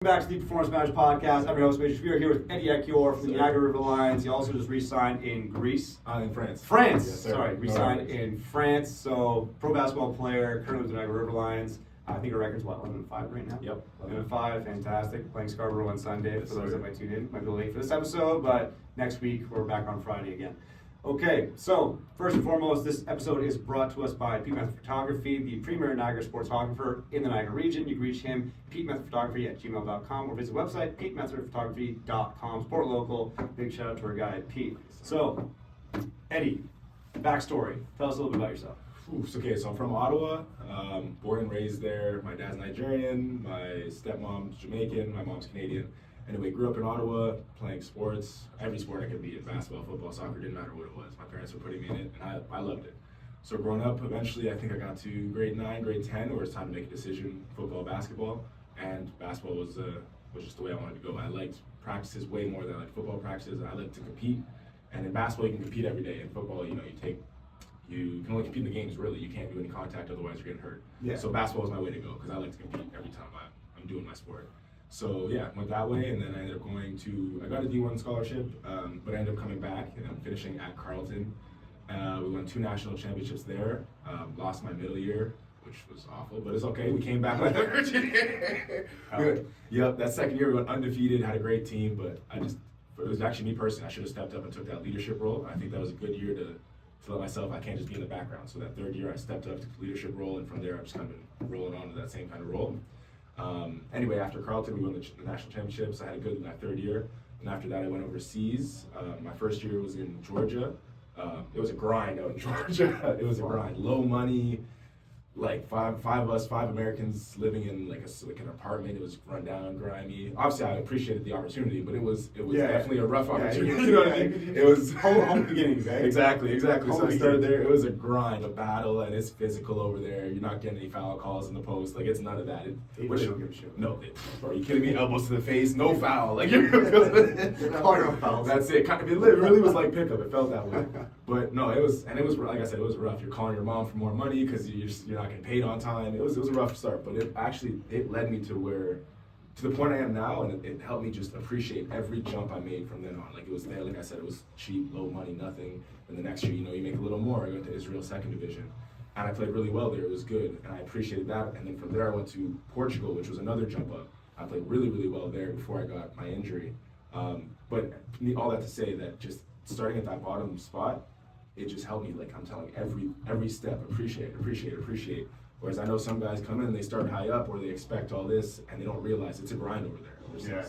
back to the Performance Matters Podcast. I'm your host, Major. We are here with Eddie Ekiyor from the Niagara River Lions. He also just re-signed in Greece. In France. France! Yes, Sorry, re-signed in France. So, pro basketball player, currently with the Niagara River Lions. I think our record's, 11-5 right now? Yep. 11-5, fantastic. Playing Scarborough on Sunday for those that might tune in. Might be late for this episode, but next week we're back on Friday again. Okay, so first and foremost, this episode is brought to us by Methner Photography, the premier Niagara sports photographer in the Niagara region. You can reach him, PeteMetherPhotography@gmail.com, or visit the website, PeteMetherPhotography.com. Support local. Big shout out to our guy, Pete. So, Eddie, backstory. Tell us a little bit about yourself. Okay, so I'm from Ottawa, born and raised there. My dad's Nigerian, my stepmom's Jamaican, my mom's Canadian. Anyway, grew up in Ottawa, playing sports, every sport I could be in, basketball, football, soccer, didn't matter what it was. My parents were putting me in it, and I loved it. So growing up, eventually, I think I got to grade 9, grade 10, where it's time to make a decision, football, basketball, and basketball was just the way I wanted to go. I liked practices way more than I liked football practices. I liked to compete, and in basketball, you can compete every day. In football, you can only compete in the games, really. You can't do any contact, otherwise you're getting hurt. Yeah. So basketball is my way to go, because I like to compete every time I'm doing my sport. So yeah, went that way, and then I ended up I got a D1 scholarship, but I ended up coming back and finishing at Carleton. We won 2 national championships there, lost my middle year, which was awful, but it's okay. We came back my third year. Yep, that second year we went undefeated, had a great team, but it was actually me personally. I should have stepped up and took that leadership role. I think that was a good year to let myself, I can't just be in the background. So that third year I stepped up to the leadership role, and from there I've just kind of been rolling on to that same kind of role. Anyway, after Carleton, we won the national championships. I had a good in that third year. And after that, I went overseas. My first year was in Georgia. It was a grind out in Georgia. It was a grind. Low money, like five of us, 5 Americans living in like an apartment. It was run down, grimy. Obviously, I appreciated the opportunity, but it was definitely a rough opportunity. You know what I mean? It was home beginnings, right? Exactly. So I started there. It was a grind, a battle, and it's physical over there. You're not getting any foul calls in the post. Like, it's none of that. They really don't give a shit. No, are you kidding me? Elbows to the face, no foul. Like, no fouls. That's it. It really was like pickup. It felt that way. But no, it was like I said, it was rough. You're calling your mom for more money because you're not getting paid on time. It was a rough start, but it led me to the point I am now, and it helped me just appreciate every jump I made from then on. Like, it was there, like I said, it was cheap, low money, nothing. And the next year, you make a little more. I went to Israel 2nd Division, and I played really well there. It was good, and I appreciated that. And then from there, I went to Portugal, which was another jump up. I played really, really well there before I got my injury. But all that to say that just starting at that bottom spot, it just helped me, like I'm telling you, every step, appreciate. Whereas I know some guys come in and they start high up, or they expect all this, and they don't realize it's a grind over there. Yeah.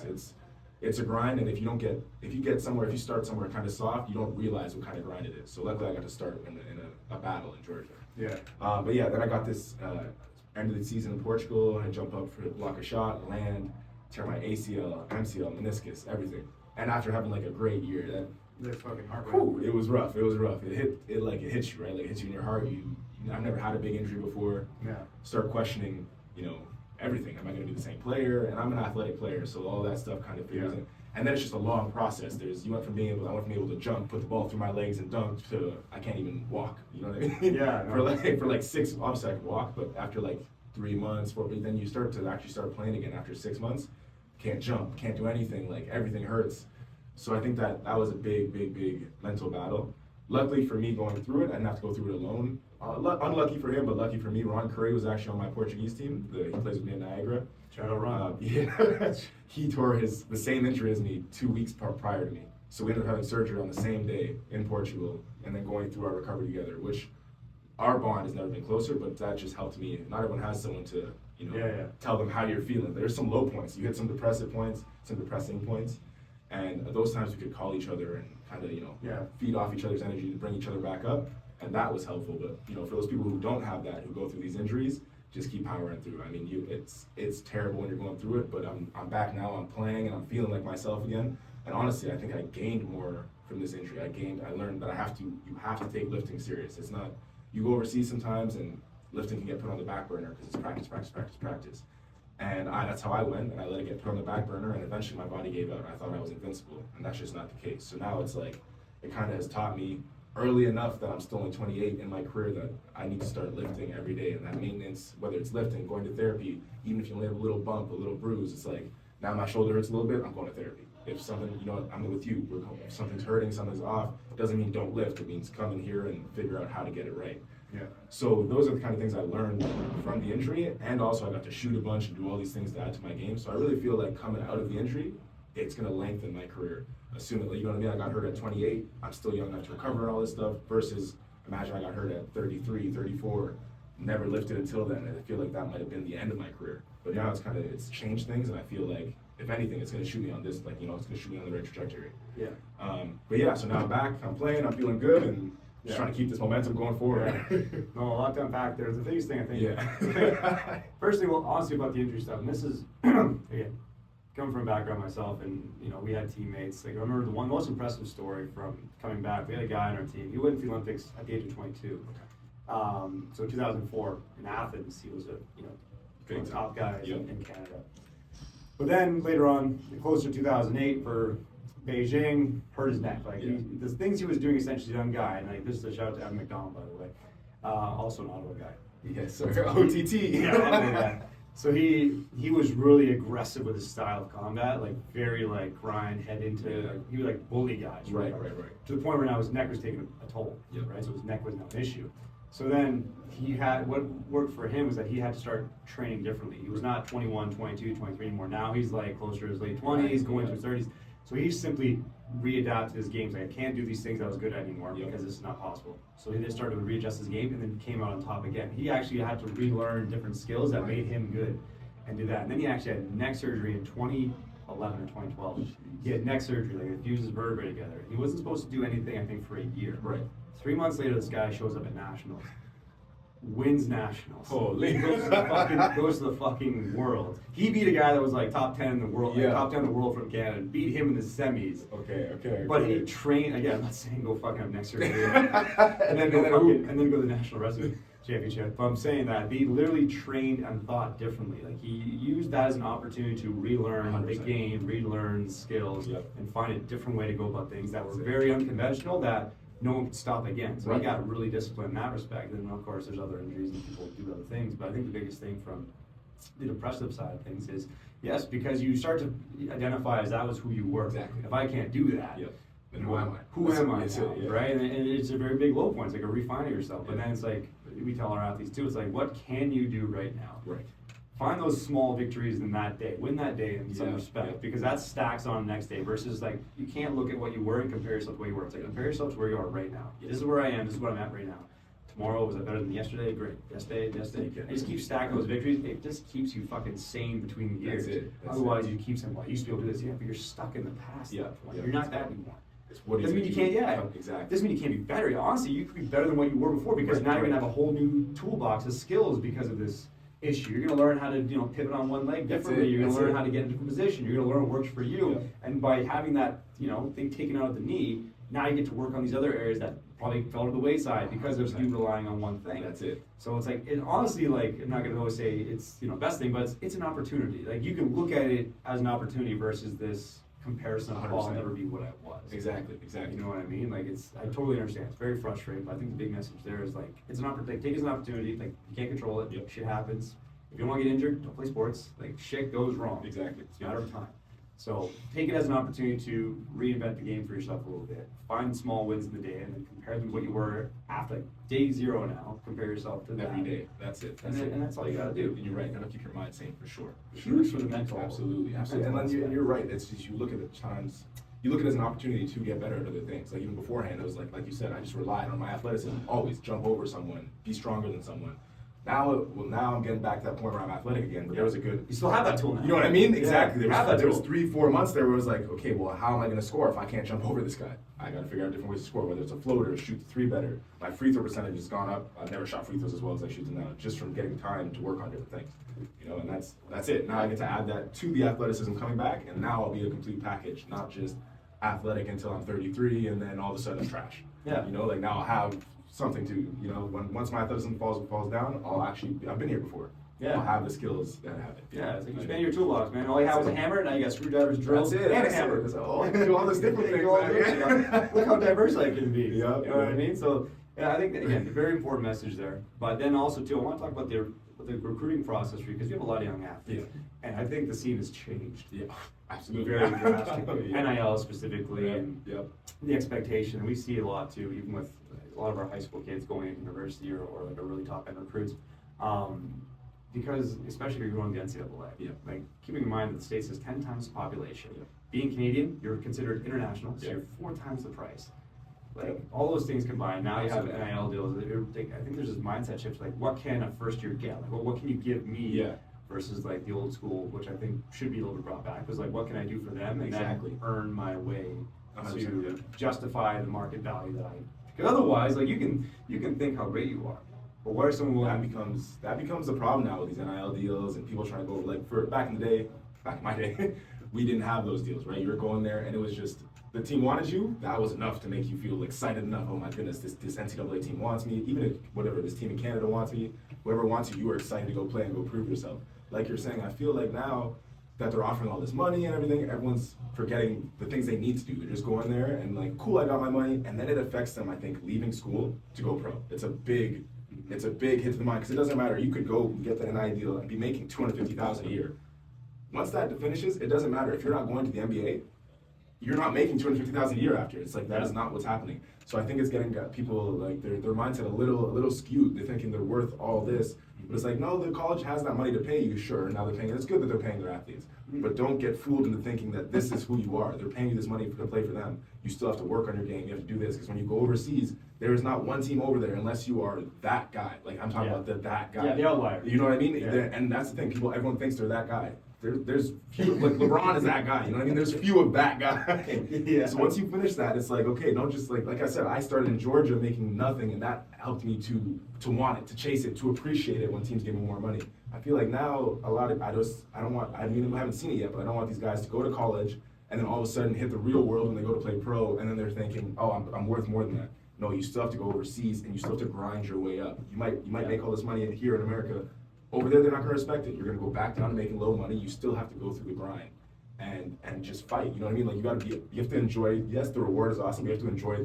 It's a grind, and if you start somewhere kind of soft, you don't realize what kind of grind it is. So luckily I got to start in a battle in Georgia. Yeah. But yeah, then I got this end of the season in Portugal. I jump up for block a shot, land, tear my ACL, MCL, meniscus, everything. And after having like a great year, that's fucking hard. It was rough. It hits you, right? Like, it hits you in your heart. I've never had a big injury before. Yeah. Start questioning, everything. Am I going to be the same player? And I'm an athletic player, so all that stuff kind of figures in. And then it's just a long process. I went from being able to jump, put the ball through my legs and dunk, to I can't even walk. You know what I mean? Yeah. No. for like 6, obviously I could walk, but after like 3 months, 4, then you start playing again after 6 months. Can't jump, can't do anything. Like, everything hurts. So I think that was a big mental battle. Luckily for me, going through it, I didn't have to go through it alone. Unlucky for him, but lucky for me, Ron Curry was actually on my Portuguese team. He plays with me in Niagara. Shout out Ron. He tore the same injury as me 2 weeks prior to me. So we ended up having surgery on the same day in Portugal, and then going through our recovery together, which our bond has never been closer, but that just helped me. Not everyone has someone to, tell them how you're feeling. There's some low points. You hit some depressive points, some depressing points. And at those times we could call each other and kind of, feed off each other's energy to bring each other back up. And that was helpful. But, for those people who don't have that, who go through these injuries, just keep powering through. I mean, it's terrible when you're going through it, but I'm back now, I'm playing, and I'm feeling like myself again. And honestly, I think I gained more from this injury. I learned that you have to take lifting serious. It's not, you go overseas sometimes and lifting can get put on the back burner because it's practice. And that's how I went, and I let it get put on the back burner, and eventually my body gave out. I thought I was invincible, and that's just not the case. So now it's like, it kind of has taught me early enough that I'm still only 28 in my career that I need to start lifting every day. And that maintenance, whether it's lifting, going to therapy, even if you only have a little bump, a little bruise, it's like, Now my shoulder hurts a little bit, I'm going to therapy. If something, I'm with you, if something's hurting, something's off, it doesn't mean don't lift. It means come in here and figure out how to get it right. Yeah. So those are the kind of things I learned from the injury, and also I got to shoot a bunch and do all these things to add to my game. So I really feel like coming out of the injury, it's going to lengthen my career. Assuming, you know what I mean? I got hurt at 28, I'm still young enough to recover and all this stuff, versus imagine I got hurt at 33, 34, never lifted until then, and I feel like that might have been the end of my career. But now it's changed things, and I feel like, if anything, it's going to shoot me on this, it's going to shoot me on the right trajectory. Yeah. But yeah, so now I'm back, I'm playing, I'm feeling good, and just trying to keep this momentum going forward. Yeah. No, a lot to unpack there. The biggest thing I think. Yeah. First thing, well, honestly, about the injury stuff, and this is, again, coming from a background myself, and we had teammates. Like, I remember the one most impressive story from coming back. We had a guy on our team. He went to the Olympics at the age of 22. So 2004 in Athens, he was one of the top guys in Canada. But then later on, closer to 2008 for Beijing, hurt his neck. Like the things he was doing, essentially, young guy. And like this is a shout out to Evan McDonald, by the way, also an Ottawa guy. Yes, so OTT. Yeah. So he was really aggressive with his style of combat, like very like grind, head into. He was like bully guys. Right. To the point where now his neck was taking a toll. Yep. Right. So his neck was now an issue. So then what worked for him was that he had to start training differently. He was not 21, 22, 23 anymore. Now he's like closer to his late 20s, going to his 30s. So he simply readapted his game. Like, I can't do these things I was good at anymore because this is not possible. So he just started to readjust his game and then came out on top again. He actually had to relearn different skills that made him good and do that. And then he actually had neck surgery in 2011 or 2012. He had neck surgery, like it fused his vertebrae together. He wasn't supposed to do anything, I think, for a year. Right. 3 months later, this guy shows up at Nationals, wins Nationals. Holy. Goes to the fucking world. He beat a guy that was like top 10 in the world, like top 10 in the world from Canada, beat him in the semis. Okay. But he trained, again, I'm not saying go fucking have neck surgery and then go to the National Wrestling Championship. But I'm saying that he literally trained and thought differently. Like he used that as an opportunity to relearn 100%. the game, relearn skills, and find a different way to go about things that were very unconventional that no one could stop again. So he got really disciplined in that respect. And of course, there's other injuries and people do other things. But I think the biggest thing from the depressive side of things is, yes, because you start to identify as that was who you were. Exactly. If I can't do that, then who am I? Who am I now, it, right? And it's a very big low point. It's like a refining yourself. But then it's like, we tell our athletes too, it's like, what can you do right now? Right. Find those small victories in that day. Win that day in some respect, because that stacks on the next day. Versus like you can't look at what you were and compare yourself to where you were. It's like compare yourself to where you are right now. This is where I am. This is what I'm at right now. Tomorrow, was it better than yesterday? Great. Yesterday. And just keep stacking those victories. It just keeps you fucking sane between the years. That's it. Otherwise, you keep saying, "Well, I used to be able to do this." Yeah, but you're stuck in the past. You're not that anymore. Doesn't mean you can't. Exactly. Doesn't mean you can't be better. Honestly, you could be better than what you were before because now you're gonna have a whole new toolbox of skills because of this issue. You're gonna learn how to pivot on one leg differently. You're gonna learn how to get into a different position. You're gonna learn what works for you. And by having that thing taken out of the knee, now you get to work on these other areas that probably fell to the wayside because of you relying on one thing. That's it. So it's like, honestly, like, I'm not gonna always say it's best thing, but it's an opportunity. Like you can look at it as an opportunity versus this comparison of I'll never be what I was. Exactly. You know what I mean? Like I totally understand. It's very frustrating, but I think the big message there is like it's an opportunity. Like, take it as an opportunity. Like you can't control it. Shit happens. If you don't want to get injured, don't play sports. Like shit goes wrong. Exactly. It's a matter of time. So take it as an opportunity to reinvent the game for yourself a little bit. Find small wins in the day and then compare them to what you were after day zero now. Compare yourself to that. Every day. That's it. And that's all you gotta do. And you're right. You gotta keep your mind sane for sure. Huge for the mental. Absolutely. And then you're right. It's just you look at the times. You look at it as an opportunity to get better at other things. Like even beforehand, it was like you said, I just relied on my athleticism. Always jump over someone, be stronger than someone. Now I'm getting back to that point where I'm athletic again. But there was a good. You still have that tool now. You know what I mean? Exactly. Yeah, There was 3-4 months there where it was like, okay, well, how am I going to score if I can't jump over this guy? I got to figure out different ways to score, whether it's a floater, shoot the three better. My free throw percentage has gone up. I've never shot free throws as well as I shoot them now, just from getting time to work on different things. And that's it. Now I get to add that to the athleticism coming back, and now I'll be a complete package, not just athletic until I'm 33, and then all of a sudden I'm trash. Yeah. Like now I'll have something to, once my athleticism falls down, I've been here before. Yeah. I'll have the skills that I have it. Yeah, it's like you spend your toolbox, man. All you have was a hammer, now you got screwdrivers, drills, and a hammer. I can do all this different things. Look how diverse I can be. Yep. You know what I mean? So, yeah, I think, that, again, a very important message there. But then also, too, I want to talk about the the recruiting process for you, because you have a lot of young athletes, and I think the scene has changed. Yeah, absolutely. Very drastically. NIL specifically, and Yep. the expectation. We see a lot too, even with a lot of our high school kids going into university or like a really top end recruits. Because especially if you're going to the NCAA, like keeping in mind that the States has 10 times the population. Being Canadian, you're considered international, so you're 4 times the price. Like all those things combined, now you have NIL deals. I think there's this mindset shift. Like, what can a first year get? Like, well, what can you give me? Versus like the old school, which I think should be a little bit brought back. Was like, what can I do for them and then earn my way to justify the market value that I. Because otherwise, like you can think how great you are, but what if someone that becomes the problem now with these NIL deals and people trying to go like for back in my day, we didn't have those deals, right? You were going there and it was just the team wanted you. That was enough to make you feel excited enough. Oh my goodness, this NCAA team wants me. Even if whatever this team in Canada wants me, whoever wants you, you are excited to go play and go prove yourself. Like you're saying, I feel like now that they're offering all this money and everything, everyone's forgetting the things they need to do. They're just going there and like, cool, I got my money, and then it affects them, I think, leaving school to go pro. It's a big hit to the mind, because it doesn't matter. You could go get that NIL deal and be making $250,000 a year. Once that finishes, it doesn't matter. If you're not going to the NBA, you're not making $250,000 a year after. It's like that is not what's happening. So I think it's getting people like their mindset a little skewed. They're thinking they're worth all this. But it's like, no, the college has that money to pay you, sure. Now they're paying, it's good that they're paying their athletes. But don't get fooled into thinking that this is who you are. They're paying you this money to play for them. You still have to work on your game. You have to do this. Because when you go overseas, there is not one team over there unless you are that guy. Like, I'm talking about that guy. Yeah, the outlier. You know what I mean? Yeah. And that's the thing. Everyone thinks they're that guy. There's few, like LeBron is that guy, you know what I mean? There's few of that guy. So once you finish that, it's like, okay, don't just like I said, I started in Georgia making nothing, and that helped me to want it, to chase it, to appreciate it when teams give me more money. I feel like now a lot of I haven't seen it yet, but I don't want these guys to go to college and then all of a sudden hit the real world when they go to play pro, and then they're thinking, oh, I'm worth more than that. No, you still have to go overseas and you still have to grind your way up. You might make all this money here in America. Over there, they're not going to respect it. You're going to go back down to making low money. You still have to go through the grind and just fight. You know what I mean? Like you have to enjoy. Yes, the reward is awesome. You have to enjoy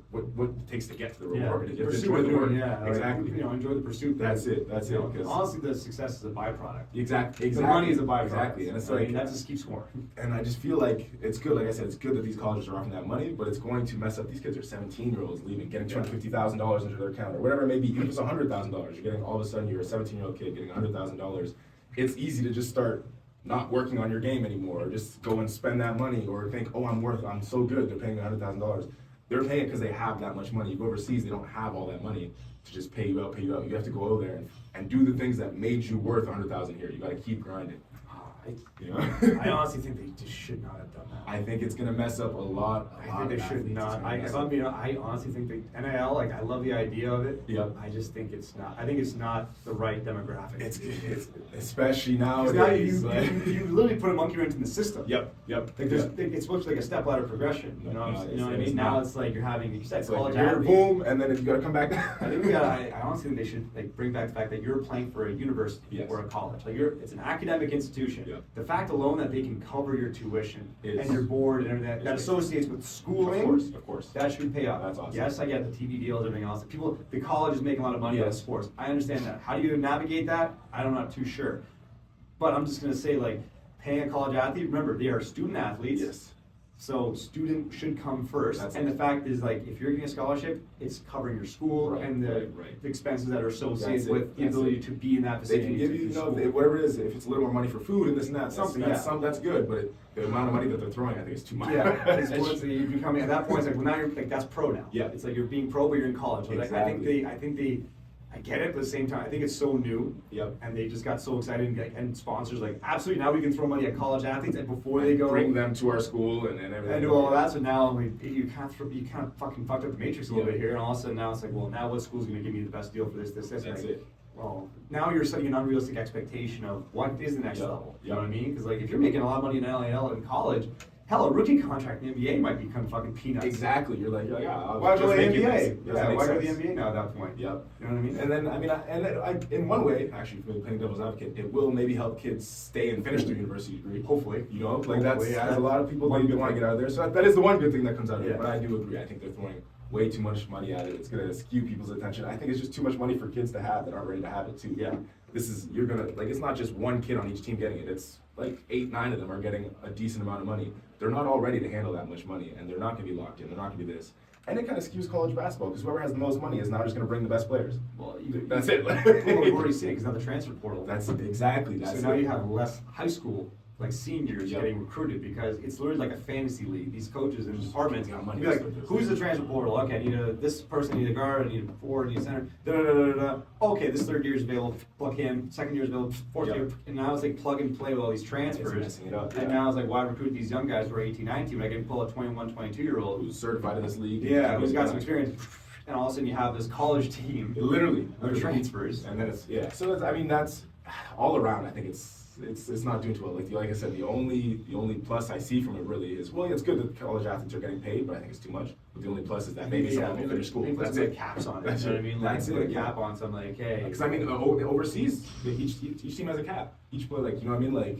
what it takes to get to the reward. You have to enjoy the work. Exactly. Like, enjoy the pursuit. That's it. Honestly, the success is a byproduct. Exactly. The money is a byproduct. Exactly. And it's like that just keeps scoring. And I just feel like it's good. Like I said, it's good that these colleges are offering that money, but it's going to mess up these kids. Are 17-year-olds leaving, getting $250,000 into their account, or whatever it may be. Even if it's $100,000, you're getting all of a sudden you're a 17-year-old kid getting $100,000. It's easy to just start not working on your game anymore, or just go and spend that money, or think, oh, I'm so good. They're paying me $100,000. They're paying it because they have that much money. You go overseas, they don't have all that money to just pay you out. You have to go over there and do the things that made you worth $100,000 here. You got to keep grinding. I honestly think they just should not have done that. I think it's gonna mess up a lot. I think they should not. I honestly think they NIL. Like, I love the idea of it. Yep. I just think it's not. I think it's not the right demographic. It's especially nowadays. Now you literally put a monkey wrench in the system. Yep. Like it's supposed to be like a step ladder progression. You know what I mean? Now it's like you're having college athletes. Boom, and then if you gotta come back. I think I honestly think they should like bring back the fact that you're playing for a university or a college. Like it's an academic institution. Yep. The fact alone that they can cover your tuition and your board and everything that associates with schooling, of course, that should pay off. That's awesome. Yes, I get the TV deals, everything else. The college is making a lot of money out of sports. I understand that. How do you navigate that? I'm not too sure. But I'm just gonna say, like, paying a college athlete. Remember, they are student athletes. Yes. So student should come first. And the fact is, like, if you're getting a scholarship, it's covering your school and the expenses that are associated with the ability to be in that vicinity. They can give you, whatever it is, if it's a little more money for food and this and that, that's good. But the amount of money that they're throwing, I think, is too much. Yeah, you're becoming at that point. It's like, well, now you're like, that's pro now. Yeah. It's like you're being pro, but you're in college. So Exactly. I think they. I get it, but at the same time, I think it's so new. Yep. And they just got so excited and sponsors like, absolutely, now we can throw money at college athletes, and before they go bring them to our school and everything. And do all that. So now you kind of fucking fucked up the matrix a little bit here, and all of a sudden now it's like, well, now what school's going to give me the best deal for this? That's right? it. Well, now you're setting an unrealistic expectation of what is the next level. You know what I mean? Because like if you're making a lot of money in NIL in college, hell, a rookie contract in the NBA might become fucking peanuts. Exactly. You're like, why go to the NBA? Why go to the NBA now at that point? Yep. You know what I mean? And then, in one way, actually, for playing devil's advocate, it will maybe help kids stay and finish their university degree. Hopefully. You know, like that's a lot of people want to get out of there. So that is the one good thing that comes out of it. But I do agree. I think they're throwing way too much money at it. It's going to skew people's attention. I think it's just too much money for kids to have that aren't ready to have it too. Yeah. you're gonna, like, it's not just one kid on each team getting it. It's like 8, 9 of them are getting a decent amount of money. They're not all ready to handle that much money, and they're not gonna be locked in. They're not gonna be this. And it kind of skews college basketball because whoever has the most money is now just gonna bring the best players. Well, that's it. Well, we've already seen it because now the transfer portal. That's exactly. So now you have less high school like seniors getting recruited because it's literally like a fantasy league. These coaches and departments got money. be like, who's the transfer portal? Okay, I need this person, I need a guard, I need a forward, I need a center. Da, da, da, da, da. Okay, this third year is available. Plug him. Second year is available. Fourth year, and now it's like plug and play with all these transfers. It's messing it up, and now it's like, why recruit these young guys who are 18, 19 when I can pull a 21, 22-year-old who's certified in this league? Yeah, who's got some experience. And all of a sudden you have this college team. Literally. Transfers. And then so that's all around. I think it's not doing too well. Like I said, the only plus I see from it really is, well, it's good that college athletes are getting paid, but I think it's too much. But the only plus is that maybe someone will finish school. That's it. Caps on it. That's you know what I mean? Like, that's put it. a cap on something like, hey. Because I mean, overseas, each team has a cap. Each player, like, you know what I mean, like.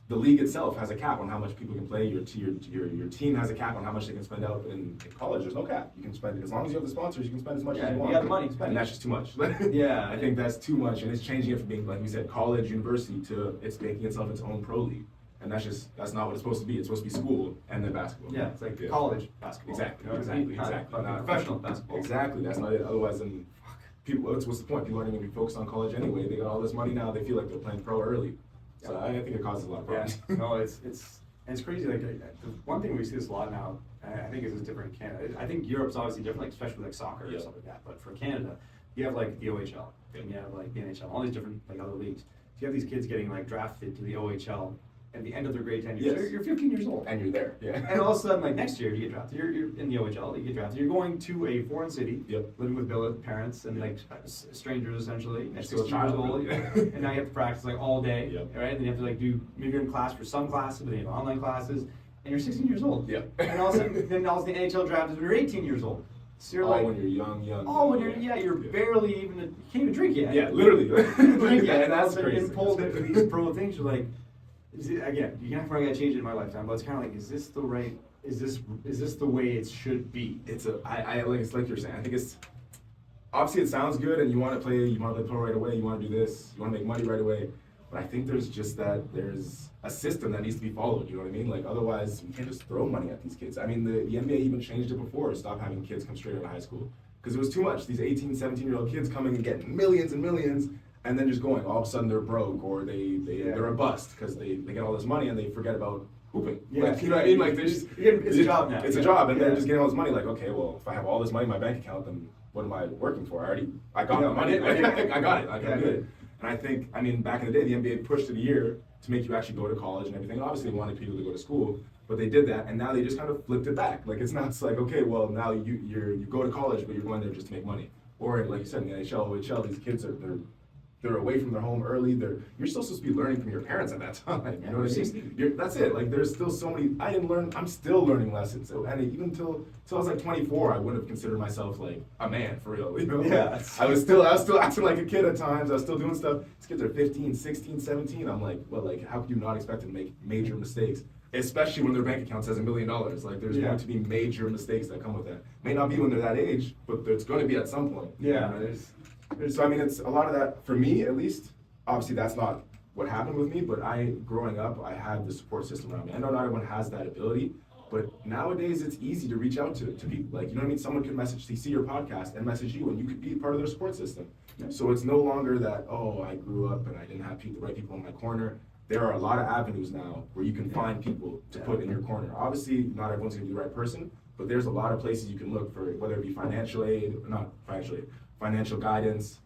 The league itself has a cap on how much people can play. Your team has a cap on how much they can spend out. In college, there's no cap. You can spend it as long as you have the sponsors. You can spend as much as you want. You have the money, spend and it. that's just too much. Yeah, I think that's too much, and it's changing it from being, like we said, college, university to it's making itself its own pro league, and that's not what it's supposed to be. It's supposed to be school and then basketball. Yeah, it's like college basketball. Exactly, you know exactly. Not professional basketball. Exactly, that's not it. Otherwise, then people, what's the point? People aren't even gonna be focused on college anyway. They got all this money now. They feel like they're playing pro early. So I think it causes a lot of problems. Yeah, no, it's crazy. Like the one thing we see this a lot now, and I think it's different in Canada. I think Europe's obviously different, like especially like soccer and stuff like that. But for Canada, you have like the OHL, and you have like the NHL, all these different like other leagues. So you have these kids getting like drafted to the OHL at the end of their grade 10 years. Yes. You're 15 years old. And you're there, yeah. And all of a sudden, like next year, you get drafted. You're in the OHL, you get drafted. You're going to a foreign city, living with billet parents and like strangers essentially. At 16 years old, and now you have to practice like all day, right? And then you have to like do, maybe you're in class for some classes, but then you have online classes, and you're 16 years old. Yeah. And all of a sudden, then all of a sudden the NHL draft is when you're 18 years old. So you're when you're young. Oh, when you're barely even, you can't even drink yet. Yeah, literally. Drink yet, and that's crazy. And pulled into these pro things, you're like, again, you're not probably gonna change it in my lifetime, but it's kind of like, is this the way it should be? It's like you're saying. I think it's obviously it sounds good, and you want to play pro right away. You want to do this. You want to make money right away. But I think there's a system that needs to be followed. You know what I mean? Like otherwise, you can't just throw money at these kids. I mean, the NBA even changed it before. Stop having kids come straight out of high school because it was too much. These 18, 17-year-old kids coming and getting millions and millions. And then just going, all of a sudden they're broke or they're a bust because they get all this money and they forget about hooping. Yeah, like, you know what I mean? Like it's a job now. It's a job, and they're just getting all this money. Like, okay, well, if I have all this money in my bank account, then what am I working for? I got my money. I got it. I'm good. And I think, back in the day, the NBA pushed it a year to make you actually go to college and everything. Obviously, they wanted people to go to school, but they did that, and now they just kind of flipped it back. Like it's not like, okay, well, now you go to college, but you're going there just to make money. Or like you said, in the NHL, OHL, these kids they're away from their home early. You're still supposed to be learning from your parents at that time. You know what I mean? That's it. Like there's still so many. I didn't learn. I'm still learning lessons. And even until I was like 24, I wouldn't have considered myself like a man for real. You know? Yeah. I was still acting like a kid at times. I was still doing stuff. These kids are 15, 16, 17. I'm like, well, like how could you not expect them to make major mistakes? Especially when their bank account says $1 million. Like there's going to be major mistakes that come with that. May not be when they're that age, but it's going to be at some point. Yeah. So it's a lot of that for me at least. Obviously, that's not what happened with me. But growing up, I had the support system around me. I know not everyone has that ability, but nowadays it's easy to reach out to people. Like you know what I mean. Someone could see your podcast and message you, and you could be part of their support system. Yeah. So it's no longer that I grew up and I didn't have the right people in my corner. There are a lot of avenues now where you can find people to put in your corner. Obviously, not everyone's going to be the right person, but there's a lot of places you can look for, whether it be financial guidance,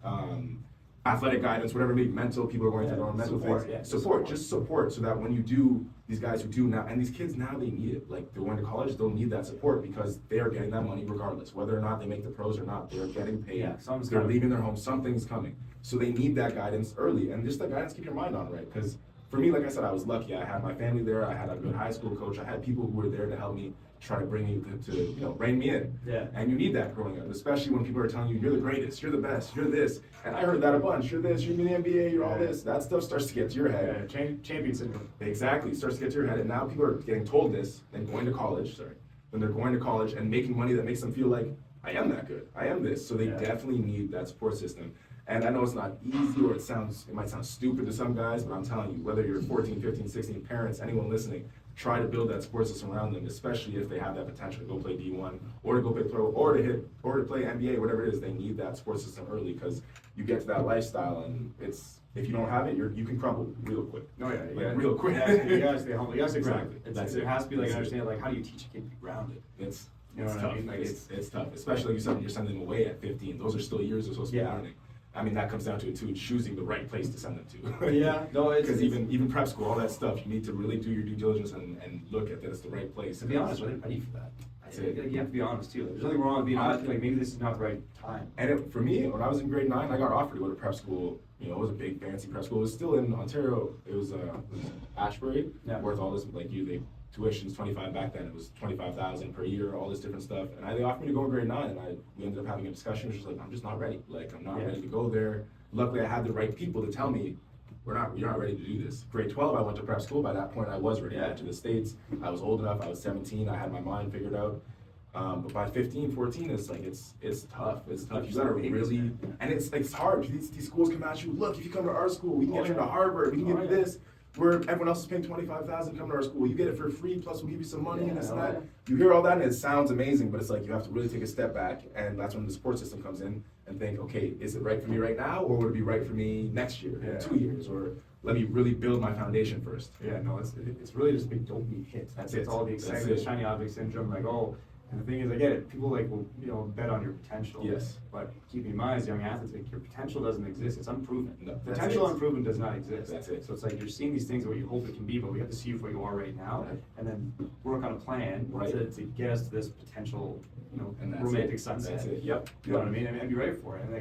athletic guidance, whatever it may be, mental, people are going through their own mental things. Yeah, support, so that when you do, these guys who do now, and these kids now, they need it. Like they're going to college, they'll need that support because they are getting that money regardless. Whether or not they make the pros or not, they're getting paid. Yeah, they're leaving their home, something's coming. So they need that guidance early, and just that guidance, keep your mind on, right? Because for me, like I said, I was lucky. I had my family there. I had a good high school coach. I had people who were there to help me, try to bring me to rein me in. Yeah. And you need that growing up, especially when people are telling you, you're the greatest, you're the best, you're this. And I heard that a bunch. You're this, you're in the NBA, you're all this. That stuff starts to get to your head. Yeah, champion syndrome. Exactly. It starts to get to your head. And now people are getting told this, then going to college, when they're going to college and making money that makes them feel like I am that good. I am this. So they definitely need that support system. And I know it's not easy, or it might sound stupid to some guys, but I'm telling you, whether you're 14, 15, 16, parents, anyone listening, try to build that support system around them, especially if they have that potential to go play D1 or to go play pro or to play NBA, whatever it is. They need that support system early, because you get to that lifestyle, and if you don't have it, you can crumble real quick. No, real quick. You gotta stay humble. You gotta stay grounded. Exactly. There has to be like understand like how do you teach a kid to be grounded? It's You know what I tough. mean? Like, it's tough, especially like you said, you're sending them away at 15. Those are still years they're supposed to be learning. I mean, that comes down to it too, choosing the right place to send them to. Yeah, no, because even prep school, all that stuff, you need to really do your due diligence and look at that it's the right place. To be honest, I didn't ready for that. That's it. Like, you have to be honest too. Like, there's nothing wrong with being honest. Like maybe this is not the right time. And for me, when I was in grade 9, I got offered to go to prep school. You know, it was a big fancy prep school. It was still in Ontario. It was Ashbury, worth all this. Like tuition's $25 back then. It was $25,000 per year, all this different stuff. And they offered me to go in grade 9, and we ended up having a discussion. It was just like, I'm just not ready. Like, I'm not ready to go there. Luckily, I had the right people to tell me, you're not ready to do this. Grade 12, I went to prep school. By that point, I was ready to go to the States. I was old enough. I was 17. I had my mind figured out. But by 15, 14, it's tough. It's tough. You gotta really, and it's hard. These schools come at you. Look, if you come to our school, we can get you to Harvard. We can get you this. Where everyone else is paying $25,000 come to our school, you get it for free. Plus, we'll give you some money and this and that. You hear all that, and it sounds amazing, but it's like you have to really take a step back, and that's when the support system comes in and think, okay, is it right for me right now, or would it be right for me next year, in 2 years, or let me really build my foundation first. Yeah, no, it's really just a big dopamine hit. It's all the excitement, the shiny object syndrome. Like, oh. And the thing is, I get it. People will bet on your potential. Yes. But keep in mind, as young athletes, like your potential doesn't exist. It's unproven. No, potential unproven does not exist. That's it. So it's like you're seeing these things of what you hope it can be, but we have to see where you are right now, and then work on a plan to get us to this potential, romantic sunset. That's it. Yep. You know what I mean? And be ready for it. And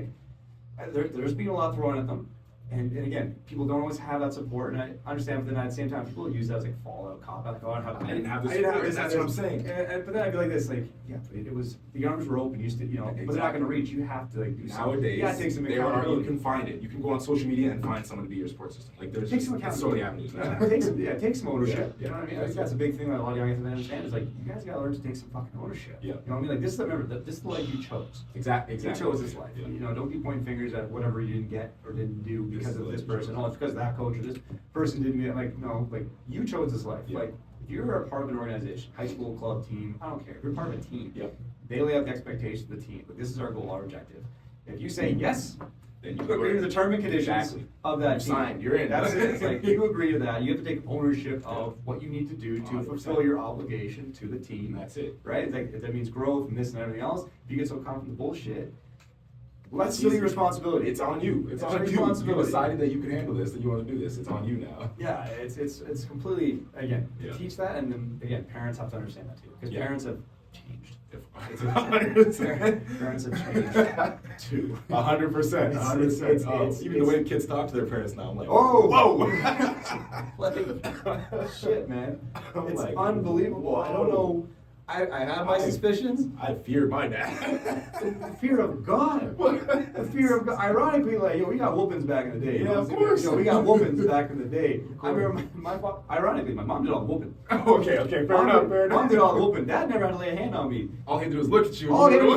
like, there's been a lot thrown at them. And again, people don't always have that support, and I understand, but then at the same time, people use that as like fallout, cop out, like, oh, I didn't have this. That's what I'm saying. But then I feel like this, like, it was, the arms were open, but they're not going to reach. You have to like do something. Nowadays, you gotta take some accountability. You can find it. You can go on social media and find someone to be your support system. Like there's take some accountability. so many avenues. Take some ownership. Yeah. You know what I mean? I think that's a big thing that a lot of young athletes understand is like, you guys got to learn to take some fucking ownership. Yeah. You know what I mean? Like this is the life you chose. Exactly. You chose this life. Yeah. Don't be pointing fingers at whatever you didn't get or didn't do because of this person. Oh, it's because that coach or this person didn't get, like, no, like you chose this life. Like if you're a part of an organization, high school, club, team, I don't care. If you're part of a team. They lay out the expectations of the team. Like, this is our goal, our objective. If you say yes, then you agree to the terms and conditions of that team. Sign. You're in. That's it. It's like you agree to that. You have to take ownership of what you need to do to fulfill your obligation to the team. That's it. Right? It's like if that means growth and this and everything else. If you get so caught up in the bullshit, well, that's still your responsibility. It's on you. It's on you. You decided that you can handle this, that you want to do this. It's on you now. Yeah, it's completely, again, teach that, and then again, parents have to understand that too, because parents have changed. 100%. Parents have changed too. 100%. Even the way kids talk to their parents now, I'm like, whoa! Shit, man. It's unbelievable. I don't know. I have my suspicions. I feared my dad. The fear of God. The fear of God. Ironically, like, we got whoopings back in the day. Yeah, of course. We got whoopings back in the day. I remember ironically, my mom did all the whooping. Okay, fair enough. Mom did all the whooping. Dad never had to lay a hand on me. All he had to do was look at you. All he had to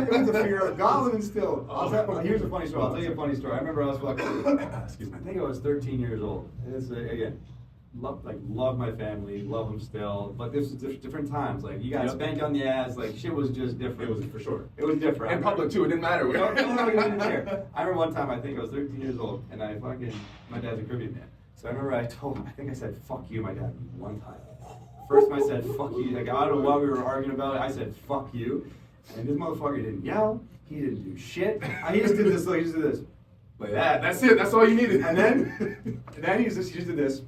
do was the fear of God was instilled. Here's a funny story. I'll tell you a funny story. I remember I was fucking, I think I was 13 years old. It's, again, love my family, love them still, but this was different times. Like, you got spanked on the ass, like, shit was just different. It was for sure. It was different. In public too, it didn't matter. No, it didn't matter. I remember one time, I think I was 13 years old, and my dad's a Caribbean man. So I remember I told him, I think I said, fuck you, my dad, one time. First time I said, fuck you, like, I don't know what we were arguing about, I said, fuck you. And this motherfucker didn't yell, he didn't do shit. He just did this, like, he just did this. Like that, that's it, that's all you needed. And then he just did this.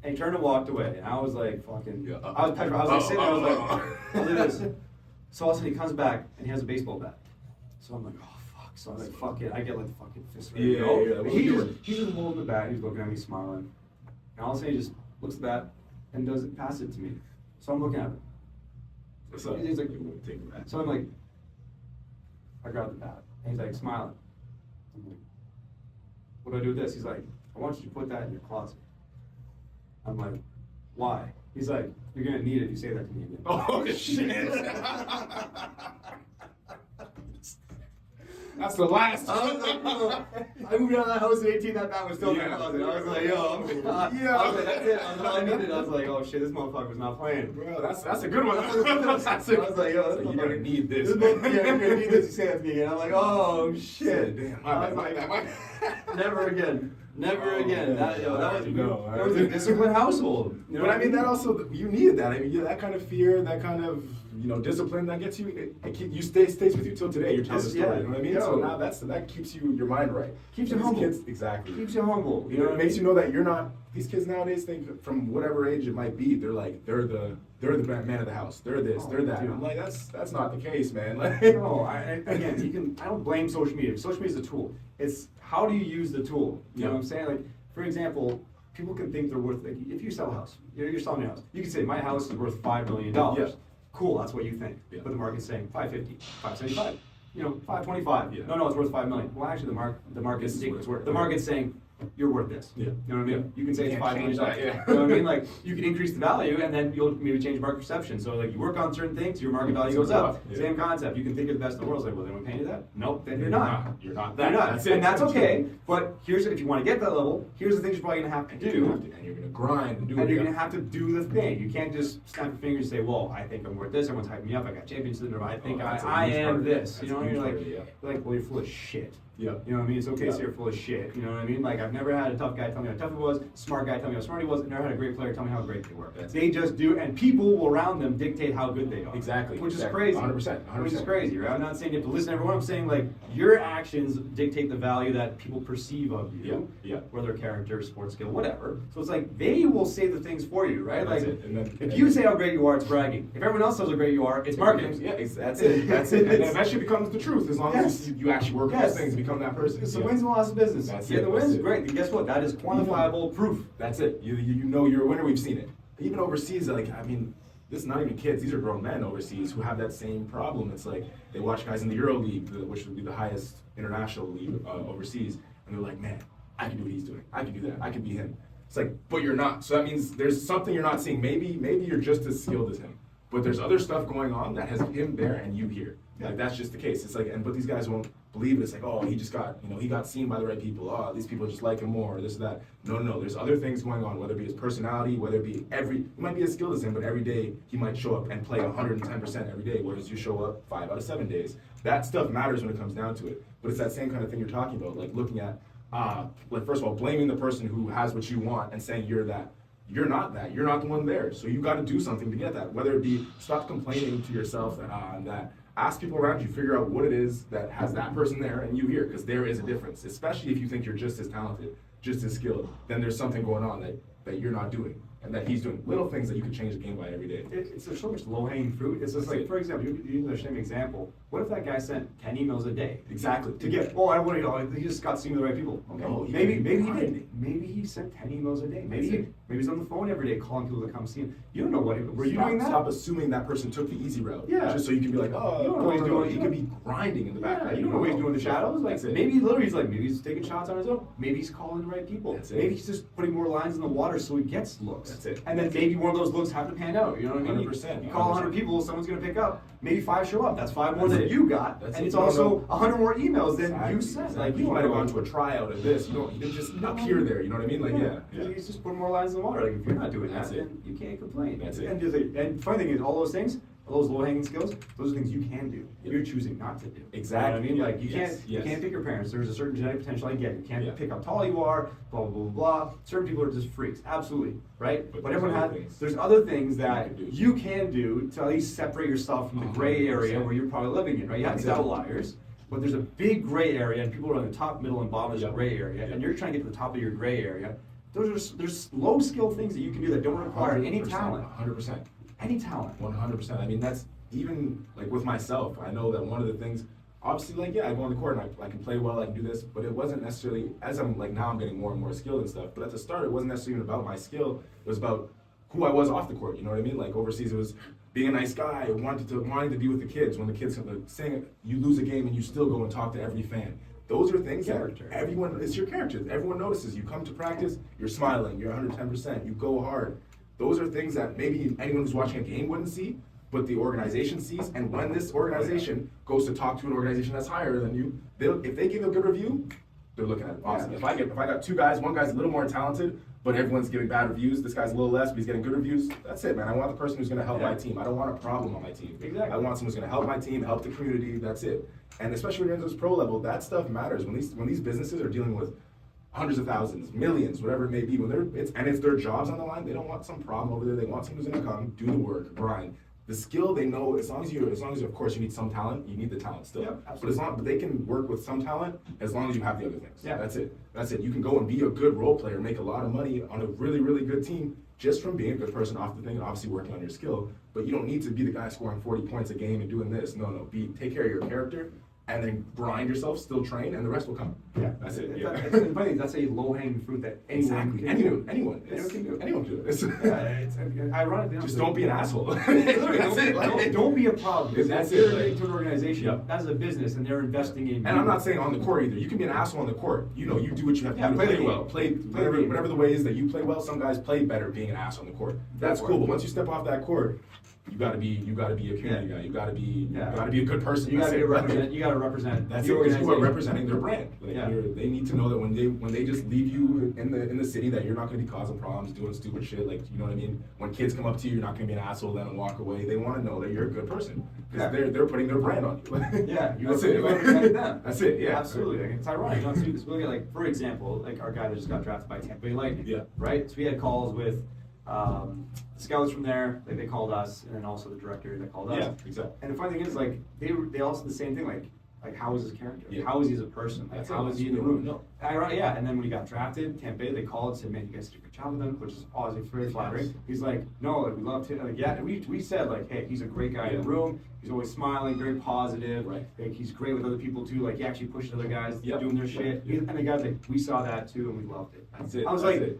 And he turned and walked away, and I was like, fucking, I was petrified. I was like sitting there, I was like, I'll do this. So all of a sudden he comes back, and he has a baseball bat. So I'm like, oh, fuck. So I'm like, fuck it. I get like the fucking fist ready to go. He's just holding the bat, he's looking at me, smiling. And all of a sudden he just looks at the bat, and doesn't pass it to me. So I'm looking at him. What's up? He's like, take the bat. So I'm like, I grab the bat, and he's like, smiling. I'm like, what do I do with this? He's like, I want you to put that in your closet. I'm like, why? He's like, you're gonna need it if you say that to me again. Oh shit! That's the last. I was like, no. I moved out of that house at 18. That bat was still in my closet. I was like, yo, I was like, that's it. I was all I needed. I was like, oh shit, this motherfucker's not playing. Bro, that's a good one. I was like, yo, so you're gonna need this. You're gonna need this. You say that to me again. I'm like, oh shit. Damn, my bad. Never again. Never again. That was a No, disciplined household. You know But what I mean, that also, you needed that. I mean, that kind of fear, that kind of, discipline, that gets you, stays with you till today. You're telling the story, Yeah. you know what I mean? Yeah. So now that keeps your mind right. Keeps you These humble. Kids, exactly. Keeps you humble. You know, it makes you know that you're not, these kids nowadays think from whatever age it might be, they're the man of the house. They're this, they're that. dude. I'm like, that's not the case, man. Like, No, I don't blame social media. Social media is a tool. It's how do you use the tool? You know what I'm saying? Like, for example, people can think they're worth, like, if you sell a house, you're selling your house. You can say, my house is worth $5 million. Yeah. Cool, that's what you think. Yeah. But the market's saying 550, 575, 525. Yeah. No, it's worth $5 million. Well, actually, the market's This is what it's worth. the market's saying you're worth this. Yeah. You know what I mean? You can say You it's can't $5 million. change that, yeah. You know what I mean? Like, you can increase the value, and then you'll maybe change market perception. So, like, you work on certain things, your market value goes up. Yeah. Same concept. You can think you're the best in the world. It's like, well, they won't pay you that? Nope, then you're You're not. not. You're not You're that. not. That's it. And that's okay. But here's if you want to get to that level, here's the things you're probably gonna have to do. And you're gonna grind and do And it. you're gonna have to do the thing. You can't just snap your fingers and say, "Well, I think I'm worth this. Everyone's hyping me up. I got champion syndrome. I think that's a I huge part am of it. this." That's You know a what I mean? huge Like, part of it, like, well, you're full of shit. Yeah. You know what I mean? It's okay to Yeah. say you're full of shit. You know what I mean? Like, I've never had a tough guy tell me how tough he was, smart guy tell me how smart he was, and never had a great player tell me how great they were. They just do, and people around them dictate how good they are. Exactly. Which is Exactly. crazy. 100%. Which is crazy, right? I'm not saying you have to listen to everyone. I'm saying, like, your actions dictate the value that people perceive of you. Yeah. Yeah. Whether character, sports skill, whatever. So it's like, they will say the things for you, right? That's Like, it. And then- if you say how great you are, it's bragging. If everyone else says how great you are, it's marketing. Yeah, that's it. That's it. And then eventually becomes the truth as long as you actually work on Yes. those things and become that person. It's the Yeah. wins and losses business. That's Get it, the that's wins, it. great. And guess what? That is quantifiable proof. That's it. You know you're a winner. We've seen it. Even overseas, like, I mean, this is not even kids. These are grown men overseas who have that same problem. It's like they watch guys in the Euro League, which would be the highest international league overseas, and they're like, man, I can do what he's doing. I can do that. I can be him. It's like, but you're not. So that means there's something you're not seeing. Maybe you're just as skilled as him, but there's other stuff going on that has him there and you here. Like, that's just the case. It's like, but these guys won't believe it. It's like, oh, he just got, he got seen by the right people. Oh, these people just like him more, or this or that. No. There's other things going on, whether it be his personality, whether it be he might be as skilled as him, but every day he might show up and play 110% every day, whereas you show up 5 out of 7 days. That stuff matters when it comes down to it. But it's that same kind of thing you're talking about, like looking at, like, first of all, blaming the person who has what you want and saying you're that. You're not that. You're not the one there. So you got to do something to get that. Whether it be stop complaining to yourself that. Ask people around you, figure out what it is that has that person there and you here, because there is a difference. Especially if you think you're just as talented, just as skilled, then there's something going on that you're not doing and that he's doing. Little things that you can change the game by every day. There's so much low-hanging fruit. It's just like, for example, you use the same example. What if that guy sent 10 emails a day? Exactly. To get, I don't want to, he just got seen with the right people. Okay. No, maybe he didn't. did. Maybe he sent 10 emails a day. Maybe he's on the phone every day calling people to come see him. You don't know what, were you doing that? Stop assuming that person took the easy route. Yeah. Just so you can be like, oh, You don't know what he's doing. He could be grinding in the background. You don't know what he's doing in the shadows. Like, That's it. maybe literally he's taking shots on his own. Maybe he's calling the right people. That's it. Maybe he's just putting more lines in the water so he gets looks. That's it. And then maybe one of those looks have to pan out. You know what I mean? 100%. You call 100 people, someone's going to pick up. Maybe 5 show up. That's 5 more That's than it. you got. That's and it. it's No, also no. 100 more emails than you Exactly. sent. Like, you might have gone to a tryout of this. You didn't just appear there. You know what I mean? Like, yeah. He's just putting more lines in the water. Like, if you're not doing That's that, it. then you can't complain. That's it. And funny thing is, all those things, all those low-hanging skills, those are things you can do. Yep. You're choosing not to do. Exactly. You know what I mean? Yeah. Like, Yes. you can't pick your parents. There's a certain genetic potential. I get it. You can't Yeah. pick how tall you are. Blah blah blah blah. Certain people are just freaks. Absolutely, right? But But there's everyone other has. things There's other things you that can do. you can do to at least separate yourself from the gray area 100%. where you're probably living in. Right? You have these That's it. outliers. But there's a big gray area, and people are on the top, middle, and bottom of the Yep. gray area, Yep. and you're trying to get to the top of your gray area. There's low skill things that you can do that don't require any 100%, talent. 100%. Any talent. 100%. I mean, that's even like with myself. I know that one of the things, obviously, like, yeah, I go on the court and I can play well, I can do this, but it wasn't necessarily, as I'm like now I'm getting more and more skilled and stuff, but at the start it wasn't necessarily even about my skill, it was about who I was off the court, you know what I mean? Like overseas it was being a nice guy, wanting to be with the kids, when the kids saying you lose a game and you still go and talk to every fan. Those are things Character. that everyone, it's your character. Everyone notices. You come to practice, you're smiling, you're 110%, you go hard. Those are things that maybe anyone who's watching a game wouldn't see, but the organization sees, and when this organization goes to talk to an organization that's higher than you, if they give a good review, they're looking at it. Awesome. If I got two guys, one guy's a little more talented, but everyone's giving bad reviews, this guy's a little less, but he's getting good reviews, that's it, man. I want the person who's going to help my team. I don't want a problem on my team. Exactly. I want someone who's going to help my team, help the community, that's it. And especially when you're in this pro level, that stuff matters. When these businesses are dealing with hundreds of thousands, millions, whatever it may be, it's their jobs on the line, they don't want some problem over there. They want someone who's going to come, do the work, grind. The skill, they know, as long as of course you need some talent, you need the talent still. Yep, but they can work with some talent as long as you have the other things. Yeah. That's it. You can go and be a good role player, make a lot of money on a really, really good team just from being a good person off the thing and obviously working on your skill. But you don't need to be the guy scoring 40 points a game and doing this. No. Take care of your character and then grind yourself, still train, and the rest will come. Yeah, that's it. Yeah. That's funny. That's a low-hanging fruit that anyone can do. Anyone can do it. Anyone can do it. It's ironic. Just don't be an asshole. Don't be a problem. That's You're it. related to an organization. That's a business, and they're investing in. And I'm not saying on the court either. You can be an asshole on the court. You do what you have to do to play well. Play whatever the ways that you play well. Some guys play better being an ass on the court. That's cool. But once you step off that court, you gotta be a community guy. You gotta be a good person. You gotta represent. That's the it. Because you are organization. representing their brand. They need to know that when they just leave you in the city, that you're not gonna be causing problems, doing stupid shit. Like, you know what I mean? When kids come up to you, you're not gonna be an asshole then and walk away. They want to know that you're a good person because they're putting their brand on you. That's it. You represent them. That's it. Yeah. Absolutely. Like, it's ironic. You know, so look at, like, for example, like our guy that just got drafted by Tampa Bay Lightning. Yeah. Right. So we had calls with. Scouts from there, like, they called us, and then also the director that called us. Yeah, exactly. And the funny thing is, like, they also the same thing, like how is his character? Yeah. How is he as a person? Like, how is he in the room? No. Yeah, and then when he got drafted, Tampa Bay, they called and said, man, you guys did a good job with him, which is obviously very flattering. He's like, no, like, we loved him. Like, yeah, and we said, like, hey, he's a great guy in the room. He's always smiling, very positive. Right. Like, he's great with other people too. Like, he actually pushed other guys doing their shit. Yep. And the guys, like, we saw that too, and we loved it. That's it. I was That's like, it.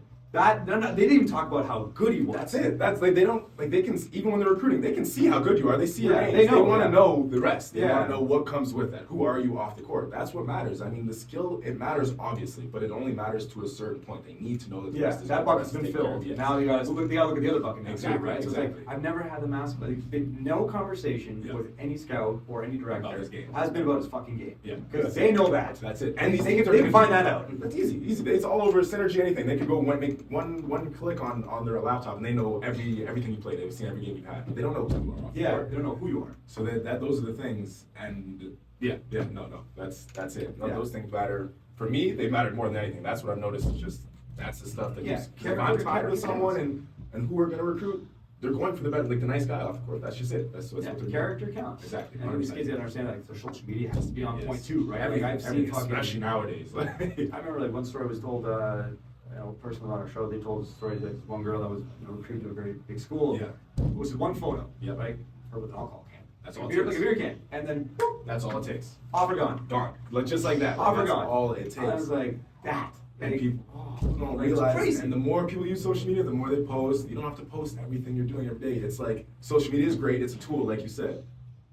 they didn't even talk about how good he was. That's it. That's like they don't like they can even when they're recruiting, they can see how good you are. They see your names. they know, They want to know the rest. They Yeah. want to know what comes with that. Who are you off the court? That's what matters. I mean, the skill, it matters obviously, but it only matters to a certain point. They need to know that the rest is that good. bucket's The been rest take care filled. of. Yes. Now they got to look at the other bucket now. Exactly, Right. So it's exactly. like, I've never had the massive, like, been no conversation with any scout or any director About his game. has been about his fucking game. Yeah. Because they know that. That's it. And these They things can are find that out. That's easy. It's all over synergy. Anything they can go make one click on their laptop and they know everything you played. They've seen every game you've had. But they don't know who you are off the court. They don't know who you are. So those are the things. And no. That's it. Those things matter. For me, they mattered more than anything. That's what I've noticed. Is just that's the stuff that if I'm tied with someone and who we're gonna recruit, they're going for the better, like the nice guy off the court. That's just it. That's what they're character doing. counts. Exactly. And these kids that understand that, like, their social media has to be on point too, right? Everything, I've seen fucking, especially nowadays. I remember, like, one story was told, a person on our show, they told a story that one girl that was recruited to a very big school. Yeah. It was one photo, Yep. right? Her with an alcohol can. That's all it Like a takes. beer can. And then, whoop, That's all it takes. off or gone. Gone. Like just like that. Off or That's gone. all it takes. And I was like, that. And Like, people don't like, it's realize, crazy. and the more people use social media, the more they post. You don't have to post everything you're doing every day. It's like social media is great; it's a tool, like you said,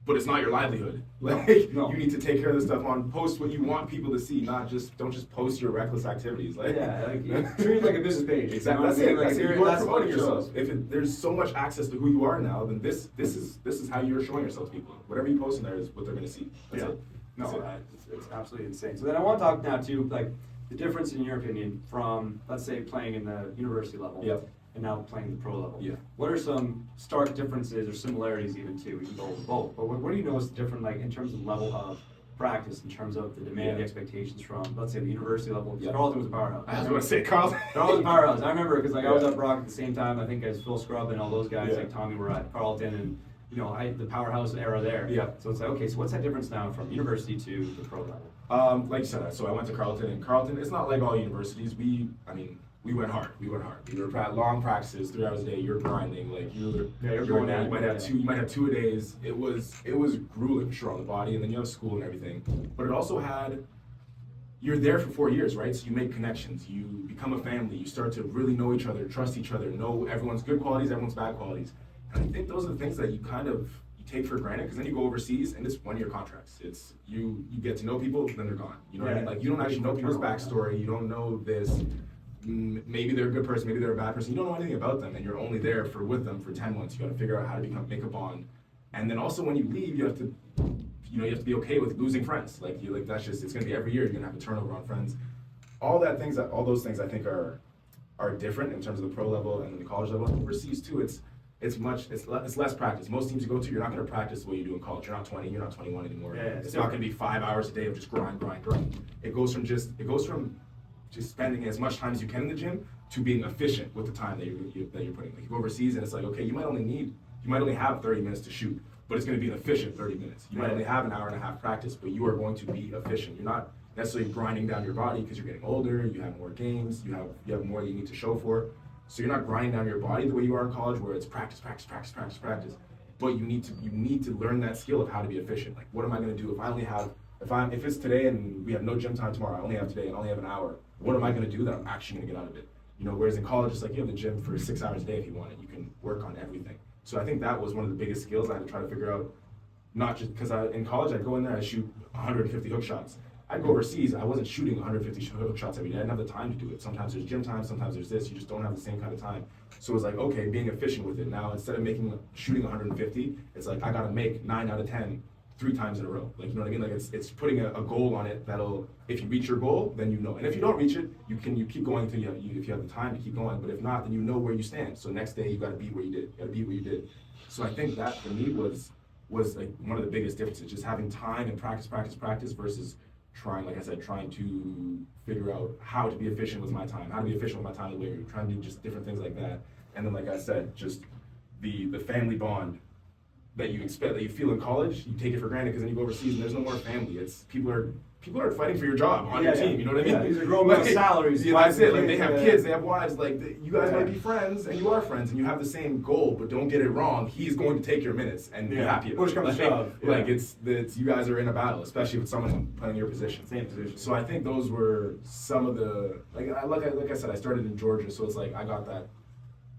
but it's not your livelihood. Like No. you need to take care of this stuff on. Post what you want people to see, don't just post your reckless activities. Like treat it like a business page. Exactly. You know what I That's it. mean? Like, That's it. you're- You are that's promoting what it yourself. shows. There's so much access to who you are now, then this is how you're showing yourself to people. Whatever you post in there is what they're going to see. That's it. No, That's it. it's absolutely insane. So then I want to talk now too, like, the difference in your opinion from, let's say, playing in the university level Yep. and now playing the pro level. Yeah. What are some stark differences or similarities even too? We can go with both. But what do you know is different, like, in terms of level of practice, in terms of the demand, the expectations from, let's say, the university level? Yeah. Carleton was a powerhouse. I was going to say, Carl. Carleton was a powerhouse. I remember because, like, I was Yeah. at Brock at the same time. I think as Phil Scrubb and all those guys, Yeah. like Tommy, were at Carleton, and the powerhouse era there. Yeah. So it's like, okay, so what's that difference now from university to the pro level? Like you said, so I went to Carleton, and Carleton, it's not like all universities. We went hard. We were long practices, 3 hours a day. You're grinding, like you're going down. at You might it, have two. You might have 2 a days. It was grueling, sure, on the body, and then you have school and everything. But it also had. You're there for 4 years, right? So you make connections. You become a family. You start to really know each other, trust each other, know everyone's good qualities, everyone's bad qualities. And I think those are the things that you kind of take for granted, because then you go overseas and it's 1 year contracts. It's you get to know people, then they're gone. You know what I mean? Like you don't actually know people's backstory. You don't know this. Maybe they're a good person, maybe they're a bad person. You don't know anything about them, and you're only there with them for 10 months. You got to figure out how to make a bond. And then also when you leave, you have to be okay with losing friends. That's just, it's gonna be every year you're gonna have a turnover on friends. All those things I think are different in terms of the pro level and the college level. Overseas too, it's less practice. Most teams you go to, you're not gonna practice the way you do in college. You're not 20, you're not 21 anymore. Yeah, it's not gonna be 5 hours a day of just grind. It goes from just spending as much time as you can in the gym to being efficient with the time that you're putting. Like you go overseas and it's like, okay, you might only have 30 minutes to shoot, but it's going to be an efficient 30 minutes. You might only have an hour and a half practice, but you are going to be efficient. You're not necessarily grinding down your body because you're getting older, you have more games, you have more you need to show for. So you're not grinding down your body the way you are in college where it's practice. But you need to learn that skill of how to be efficient. Like, what am I going to do if it's today and we have no gym time tomorrow, I only have today and I only have an hour, what am I going to do that I'm actually going to get out of it? Whereas in college, it's like you have the gym for 6 hours a day if you want it. You can work on everything. So I think that was one of the biggest skills I had to try to figure out, not just because in college, I'd go in there, I'd shoot 150 hook shots. I'd go overseas, I wasn't shooting 150 hook shots every day. I didn't have the time to do it. Sometimes there's gym time, sometimes there's this. You just don't have the same kind of time. So it was like, okay, being efficient with it. Now, instead of shooting 150, it's like I got to make 9 out of 10 3 times in a row. Like, you know what I mean? Like it's putting a goal on it that'll, if you reach your goal, then you know. And if you don't reach it, you keep going until if you have the time to keep going. But if not, then you know where you stand. So next day you got to beat what you did. So I think that for me was like one of the biggest differences, just having time and practice versus trying to figure out how to be efficient with my time, the way you're trying to do just different things like that. And then, like I said, just the family bond that you feel in college, you take it for granted because then you go overseas and there's no more family. It's people are fighting for your job on your team. You know what I mean? Yeah, these are grown men's salaries. Yeah, that's it. Like they have kids, they have wives. Like you guys might be friends, and you are friends, and you have the same goal. But don't get it wrong. He's going to take your minutes and be happy about it. Push comes to shove. Like it's you guys are in a battle, especially with someone playing your position. Same position. So I think those were some of the like I said, I started in Georgia, so it's like I got that.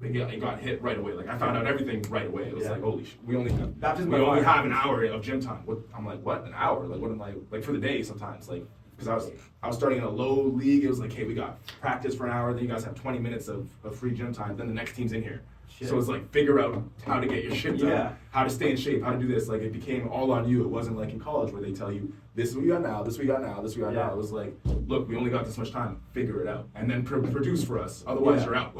It got hit right away. Like I found out everything right away. It was like, holy shit, we only have an hour of gym time. I'm like, what, an hour? Like what am I like for the day sometimes? Like because I was starting in a low league. It was like, hey, we got practice for an hour. Then you guys have 20 minutes of free gym time. Then the next team's in here. Shit. So it's like figure out how to get your shit done, how to stay in shape, how to do this. Like it became all on you. It wasn't like in college where they tell you this is what you got now, this we got now, this we got now. It was like, look, we only got this much time. Figure it out, and then produce for us. Otherwise, you're out.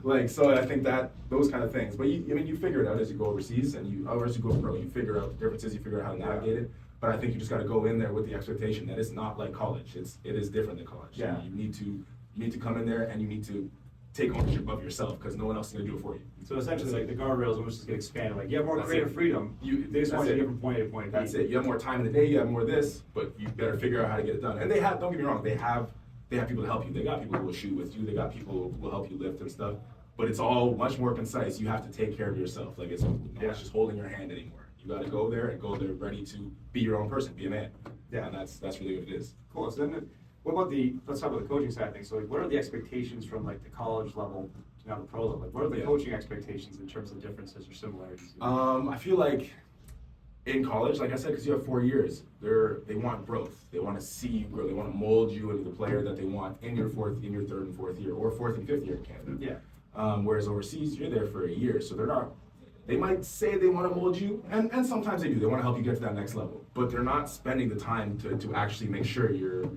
Like so, I think that those kind of things. But you figure it out as you go overseas, and as you go pro, you figure out the differences. You figure out how to navigate it. But I think you just got to go in there with the expectation that it's not like college. It is different than college. Yeah. You need to come in there and you need to take ownership of yourself because no one else is going to do it for you. So essentially, like the guardrails almost just get expanded. Like you have more creative freedom. They just want to get from point A to point B. That's it. You have more time in the day. You have more of this, but you better figure out how to get it done. And they have. Don't get me wrong. They have people to help you. They got people who will shoot with you. They got people who will help you lift and stuff. But it's all much more concise. You have to take care of yourself. Like it's just holding your hand anymore. You got to go there ready to be your own person, be a man. Yeah, and that's really what it is. Cool. So then, what about let's talk about the coaching side of things. So like, what are the expectations from like the college level to now the pro level? Like, what are the coaching expectations in terms of differences or similarities? I feel like in college, like I said, because you have 4 years, they want growth. They want to see you grow. They want to mold you into the player that they want in your third and fourth year, or fourth and fifth year in Canada. Yeah. Whereas overseas, you're there for a year, so they're not. They might say they want to mold you, and sometimes they do. They want to help you get to that next level, but they're not spending the time to actually make sure you're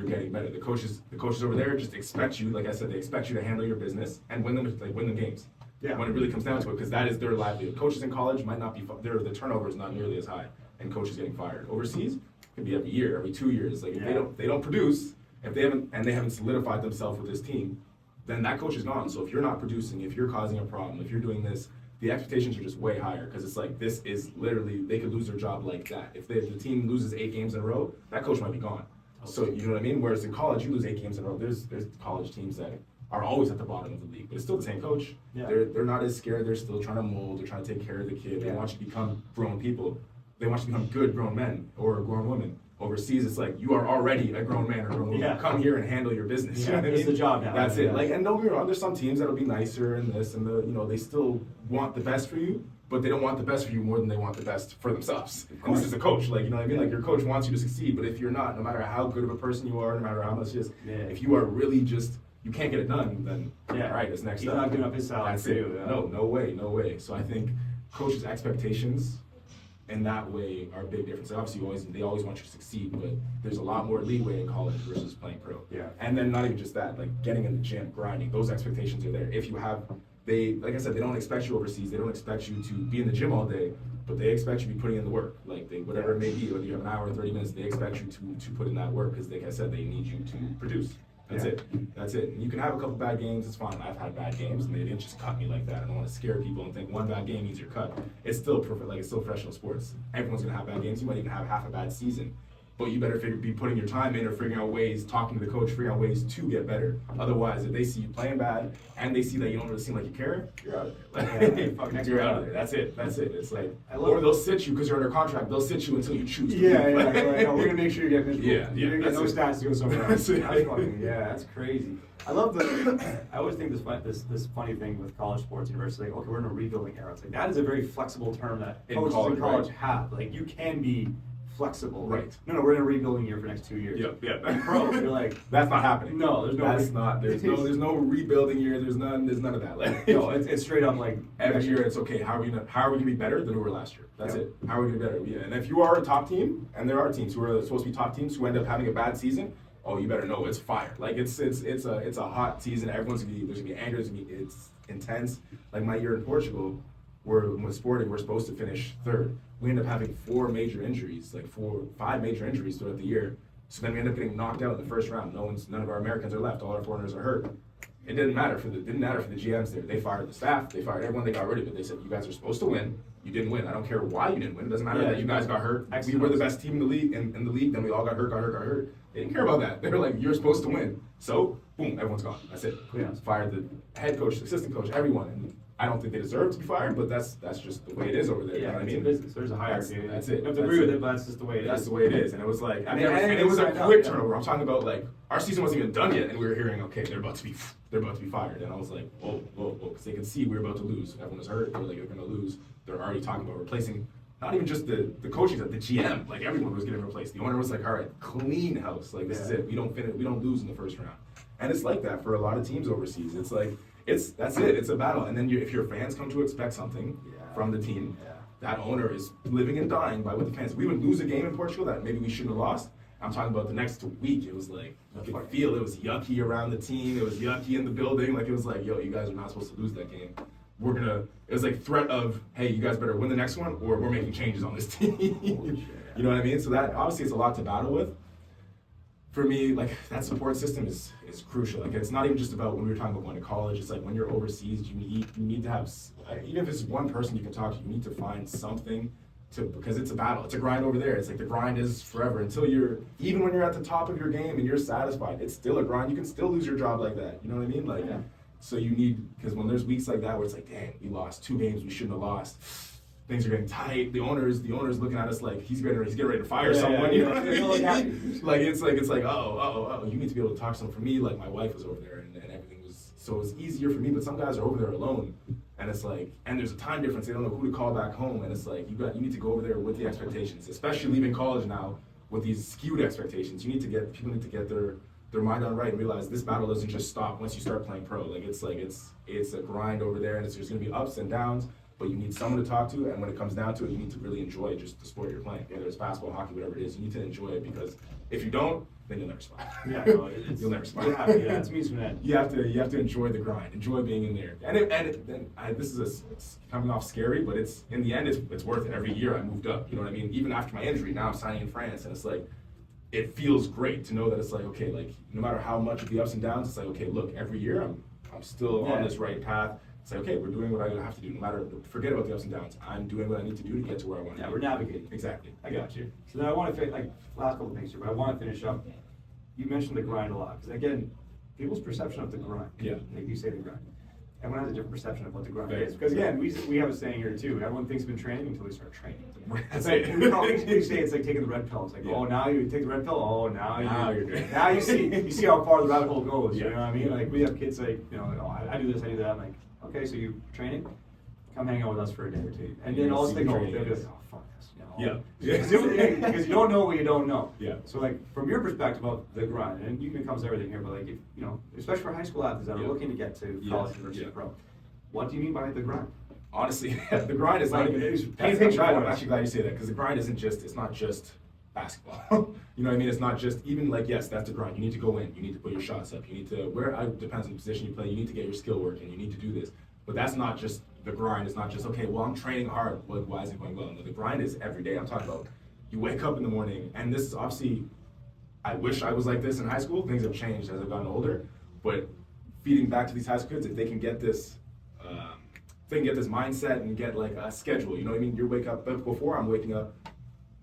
getting better. The coaches over there just expect you, like I said, they expect you to handle your business and win the games. Yeah. When it really comes down to it, because that is their livelihood. Coaches in college might not be the turnover is not nearly as high, and coaches getting fired. Overseas, it could be every year, every 2 years. Like if they don't produce, if they haven't solidified themselves with this team, then that coach is gone. So if you're not producing, if you're causing a problem, if you're doing this, the expectations are just way higher because it's like this is literally they could lose their job like that. If the team loses 8 games in a row, that coach might be gone. So you know what I mean? Whereas in college, you lose 8 games in a row. There's college teams that are always at the bottom of the league, but it's still the same coach. Yeah. They're not as scared. They're still trying to mold. They're trying to take care of the kid. They want you to become grown people. They want you to become good grown men or grown women. Overseas, it's like you are already a grown man or grown woman. Come here and handle your business. Yeah, it's the job now. That's it. Like, and don't get me wrong. There's some teams that'll be nicer and this and they still want the best for you, but they don't want the best for you more than they want the best for themselves. And this is a coach. Like, you know what I mean? Like your coach wants you to succeed, but if you're not, no matter how good of a person you are, no matter how much if you are really just you can't get it done, then all right, it's next He's up. not giving up his salary That's for it. you. No way. So I think coaches' expectations in that way are a big difference. Obviously, they always want you to succeed, but there's a lot more leeway in college versus playing pro. Yeah. And then not even just that, like getting in the gym, grinding, those expectations are there. If you have, like I said, they don't expect you overseas. They don't expect you to be in the gym all day, but they expect you to be putting in the work. Like whatever it may be, whether you have an hour or 30 minutes, they expect you to put in that work because, like I said, they need you to produce. That's it. That's it. And you can have a couple bad games. It's fine. I've had bad games, and they didn't just cut me like that. I don't want to scare people and think one bad game means you're cut. It's still perfect. Like it's still professional sports. Everyone's gonna have bad games. You might even have half a bad season, but you better be putting your time in or figuring out ways, talking to the coach, figuring out ways to get better. Otherwise, if they see you playing bad and they see that you don't really seem like you care, you're out of there. Like, you're out of there. That's it. That's it. It's like, or they'll sit you because you're under contract. They'll sit you until you choose. Yeah. No, we're gonna make sure you get miserable. Yeah. You're gonna get no stats to go somewhere else. That's it. That's funny. Yeah, that's crazy. I love I always think this funny thing with college sports, university. Like, okay, we're in a rebuilding era. It's like that is a very flexible term that coaches in college have. Like, you can be flexible. Right. No, we're in a rebuilding year for the next 2 years. Yep. Pro, you're like, that's not happening. No, there's no rebuilding year. There's none of that. Like, no, it's straight up like every year it's okay. How are we gonna be better than we were last year? That's it. How are we gonna be better? Yeah. And if you are a top team, and there are teams who are supposed to be top teams who end up having a bad season, oh, you better know it's fire. Like it's a hot season. There's gonna be anger. It's intense. Like my year in Portugal, when Sporting, we're supposed to finish third. We end up having 5 major injuries throughout the year. So then we end up getting knocked out in the first round. None of our Americans are left. All our foreigners are hurt. It didn't matter for the GMs there. They fired the staff. They fired everyone. They got rid of it. They said, you guys are supposed to win. You didn't win. I don't care why you didn't win. It doesn't matter that you guys got hurt. We were the best team in the league. In the league, then we all got hurt. They didn't care about that. They were like, you're supposed to win. So, boom, everyone's gone. That's it. Yeah. Fired the head coach, the assistant coach, everyone. And I don't think they deserve to be fired, but that's just the way it is over there. Yeah, you know what I mean? It's a business. There's a hierarchy. That's it. You have to agree with it, but that's just the way it is. That's the way it is. And it was like, and it was a quick turnover. I'm talking about like, our season wasn't even done yet, and we were hearing, okay, they're about to be fired. And I was like, whoa, because they could see we were about to lose. Everyone was hurt. They were like, they're going to lose. They're already talking about replacing, not even just the coaching, the GM. Like everyone was getting replaced. The owner was like, all right, clean house. Like this is it. We don't lose in the first round. And it's like that for a lot of teams overseas. It's like, that's it. It's a battle. And then if your fans come to expect something from the team, that owner is living and dying by what the fans. We would lose a game in Portugal that maybe we shouldn't have lost. I'm talking about the next week. It was like, you could feel it was yucky around the team. It was yucky in the building. Like it was like, yo, you guys are not supposed to lose that game. It was like threat of, hey, you guys better win the next one or we're making changes on this team. You know what I mean? So that obviously is a lot to battle with. For me, like that support system is crucial. Like it's not even just about when we were talking about going to college. It's like when you're overseas, you need to have, even if it's one person you can talk to, you need to find something because it's a battle. It's a grind over there. It's like the grind is forever until even when you're at the top of your game and you're satisfied, it's still a grind. You can still lose your job like that. You know what I mean? Like, so you need, because when there's weeks like that where it's like, dang, we lost 2 games we shouldn't have lost. Things are getting tight. The owner's looking at us like he's getting ready to fire someone. You know what I mean? Like it's like oh, you need to be able to talk to someone. For me, like my wife was over there and everything was, so it was easier for me. But some guys are over there alone, and it's like, and there's a time difference. They don't know who to call back home, and it's like you need to go over there with the expectations, especially leaving college now with these skewed expectations. People need to get their mind on right and realize this battle doesn't just stop once you start playing pro. Like it's a grind over there, and there's gonna be ups and downs. But you need someone to talk to, and when it comes down to it, you need to really enjoy just the sport you're playing. Whether it's basketball, hockey, whatever it is, you need to enjoy it because if you don't, then you'll never survive. You'll never survive. It's me from that. You have to enjoy the grind, enjoy being in there. This is it's coming off scary, but it's in the end, it's worth it. Every year I moved up. You know what I mean? Even after my injury, now I'm signing in France, and it's like it feels great to know that it's like okay, like no matter how much of the ups and downs, it's like okay, look, every year I'm still on this right path. Say, okay, we're doing what I have to do. No matter, forget about the ups and downs. I'm doing what I need to do to get to where I want to be. We're navigating. Exactly. I got you. So then I want to last couple things here, but I want to finish up. You mentioned the grind a lot because again, people's perception of the grind. Yeah. Like you say the grind. Everyone has a different perception of what the grind is. Because again, we have a saying here too. Everyone thinks of training until they start training. It's like we say it's like taking the red pill. It's like oh now you take the red pill. Oh now you're doing. Now you see how far the rabbit hole goes. You know what I mean? Like we have kids like like, oh I do this, I do that. I'm like. Okay, so you training? Come hang out with us for a day or two, and then all this thing they'll be like, "Oh fuck this," because you don't know what you don't know. Yeah. So like from your perspective of the grind, and you can come to everything here, but like if, especially for high school athletes that are looking to get to college, university, pro, what do you mean by the grind? Honestly, the grind is not even. I'm actually glad you say that, because the grind it's not just basketball. You know what I mean? It's not just, even like, yes, that's the grind. You need to go in. You need to put your shots up. You need to, depends on the position you play, you need to get your skill working. You need to do this. But that's not just the grind. It's not just, okay, well, I'm training hard. Why is it going well? No, the grind is every day. I'm talking about, you wake up in the morning, and this is obviously, I wish I was like this in high school. Things have changed as I've gotten older. But feeding back to these high school kids, if they can get this, mindset and get like a schedule, you know what I mean? You wake up, before I'm waking up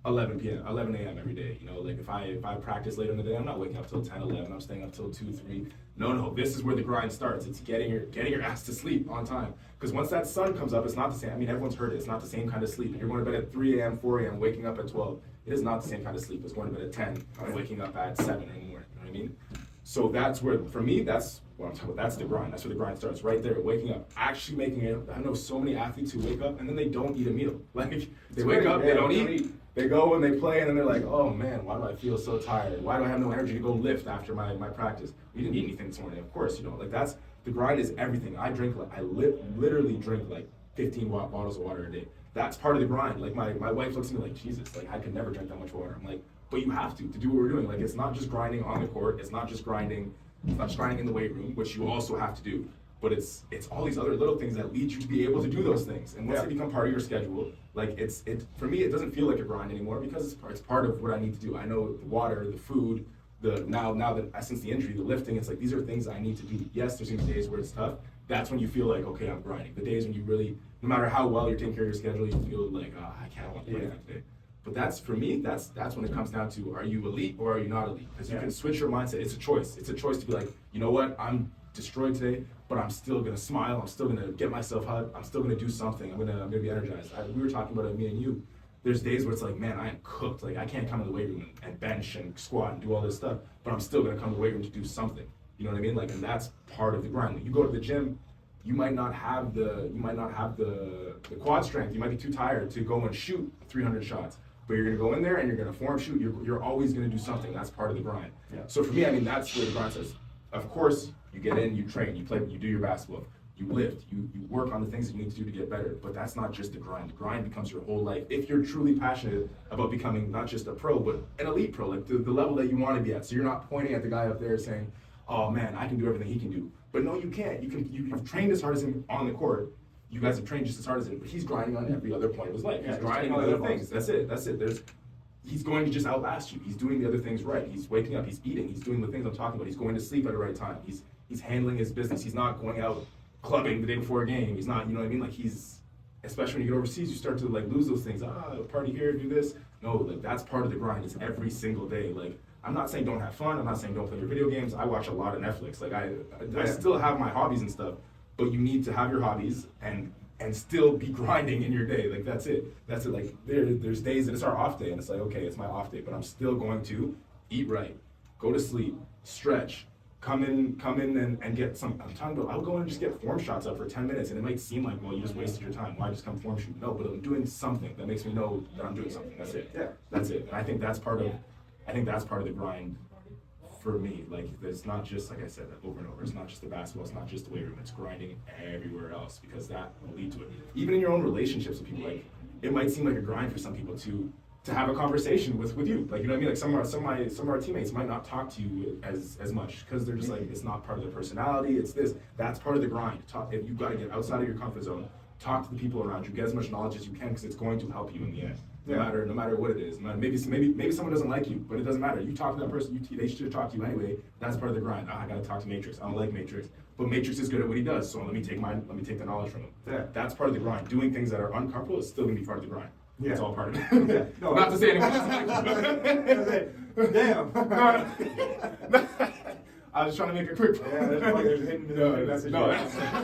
11 a.m. every day. You know, like if I practice later in the day, I'm not waking up till 10, 11. I'm staying up till 2, 3. No, this is where the grind starts. It's getting your ass to sleep on time. Because once that sun comes up, it's not the same. I mean, everyone's heard it. It's not the same kind of sleep. If you're going to bed at 3 a.m., 4 a.m., waking up at 12, it is not the same kind of sleep as going to bed at 10 and waking up at 7 in the morning. You know what I mean? So that's where, for me, that's what I'm talking about. That's the grind. That's where the grind starts, right there. Waking up, actually making it. I know so many athletes who wake up and then they don't eat a meal. Like, they wake up, they don't eat. They go and they play, and then they're like, oh man, why do I feel so tired? Why do I have no energy to go lift after my practice? We didn't eat anything this morning, of course, you know. Like, that's, the grind is everything. I literally drink like 15 bottles of water a day. That's part of the grind. Like, my wife looks at me like, Jesus, like, I could never drink that much water. I'm like, but you have to do what we're doing. Like, it's not just grinding on the court. It's not just grinding in the weight room, which you also have to do. But it's all these other little things that lead you to be able to do those things. And once they become part of your schedule, like, for me, it doesn't feel like a grind anymore, because it's part of what I need to do. I know the water, the food, now that since the injury, the lifting, it's like, these are things I need to do. Yes, there's gonna be days where it's tough. That's when you feel like, okay, I'm grinding. The days when you really, no matter how well you're taking care of your schedule, you feel like, I can't want to play today. But that's, for me, that's when it comes down to, are you elite or are you not elite? Because you can switch your mindset. It's a choice. It's a choice to be like, you know what, I'm destroyed today, but I'm still gonna smile. I'm still gonna get myself hugged. I'm still gonna do something. I'm gonna be energized. We were talking about it, me and you. There's days where it's like, man, I am cooked. Like, I can't come to the weight room and bench and squat and do all this stuff, but I'm still gonna come to the weight room to do something. You know what I mean? Like, and that's part of the grind. When you go to the gym, you might not have the quad strength. You might be too tired to go and shoot 300 shots. But you're gonna go in there and you're gonna form shoot. You're always gonna do something. That's part of the grind. Yeah. So for me, I mean, that's where the grind says. Of course, you get in, you train, you play, you do your basketball, you lift, you work on the things that you need to do to get better. But that's not just the grind. The grind becomes your whole life. If you're truly passionate about becoming not just a pro, but an elite pro, like the level that you want to be at. So you're not pointing at the guy up there saying, oh man, I can do everything he can do. But no, you can't. You've trained as hard as him on the court. You guys have trained just as hard as him, but he's grinding on every other point of his life. He's grinding on other things. That's it. He's going to just outlast you. He's doing the other things right. He's waking up. He's eating. He's doing the things I'm talking about. He's going to sleep at the right time. He's handling his business. He's not going out clubbing the day before a game. He's not, you know what I mean? Like, especially when you get overseas, you start to like lose those things. Party here, do this. No, like, that's part of the grind. It's every single day. Like, I'm not saying don't have fun. I'm not saying don't play your video games. I watch a lot of Netflix. Like, I still have my hobbies and stuff, but you need to have your hobbies and still be grinding in your day. Like, that's it. Like, there's days that it's our off day, and it's like, okay, it's my off day, but I'm still going to eat right, go to sleep, stretch, come in and get some. I'm talking about, I'll go in and just get form shots up for 10 minutes, and it might seem like, well, you just wasted your time. Why just come form shoot? No, but I'm doing something that makes me know that I'm doing something. That's it. Yeah, that's it. And I think that's part of the grind for me. Like, it's not just, like I said over and over, it's not just the basketball, it's not just the weight room, it's grinding everywhere else, because that will lead to it. Even in your own relationships with people, like, it might seem like a grind for some people to have a conversation with you. Like, you know what I mean? Like, some of our teammates might not talk to you as much, because they're just like, it's not part of their personality, it's this. That's part of the grind. If you've got to get outside of your comfort zone, talk to the people around you, get as much knowledge as you can, because it's going to help you in the end. No matter what it is. Maybe someone doesn't like you, but it doesn't matter. You talk to that person, they should talk to you anyway. That's part of the grind. I gotta talk to Matrix. I don't like Matrix, but Matrix is good at what he does. So let me take the knowledge from him. Yeah. That's part of the grind. Doing things that are uncomfortable is still gonna be part of the grind. Yeah. That's all part of it. Yeah. No, not to say anyone doesn't like you. Damn. No. I was trying to make it quick. Yeah, there's a hidden message. No,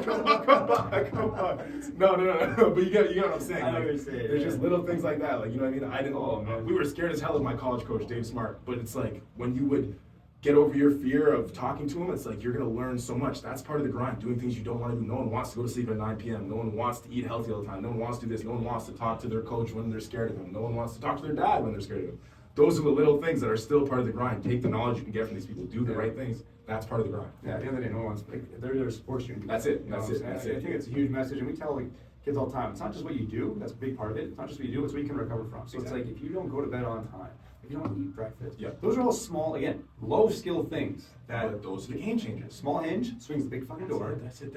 come on. No. But you get what I'm saying. I know what you're saying. There's just little things like that. Like, you know what I mean? We were scared as hell of my college coach, Dave Smart. But it's like, when you would get over your fear of talking to him, it's like, you're going to learn so much. That's part of the grind, doing things you don't want to do. No one wants to go to sleep at 9 p.m. No one wants to eat healthy all the time. No one wants to do this. No one wants to talk to their coach when they're scared of him. No one wants to talk to their dad when they're scared of him. Those are the little things that are still part of the grind. Take the knowledge you can get from these people. Do the right things. That's part of the grind. Yeah, at the end of the day, no one's like, they're sports students. That's it. That's it. I think it's a huge message, and we tell, like, kids all the time, it's not just what you do, that's a big part of it. It's not just what you do, it's what you can recover from. So Exactly. it's like if you don't go to bed on time, if you don't eat breakfast, Yeah. those are all small, again, low skill things that But those are the game changers. small hinge swings the big fucking door. That's it.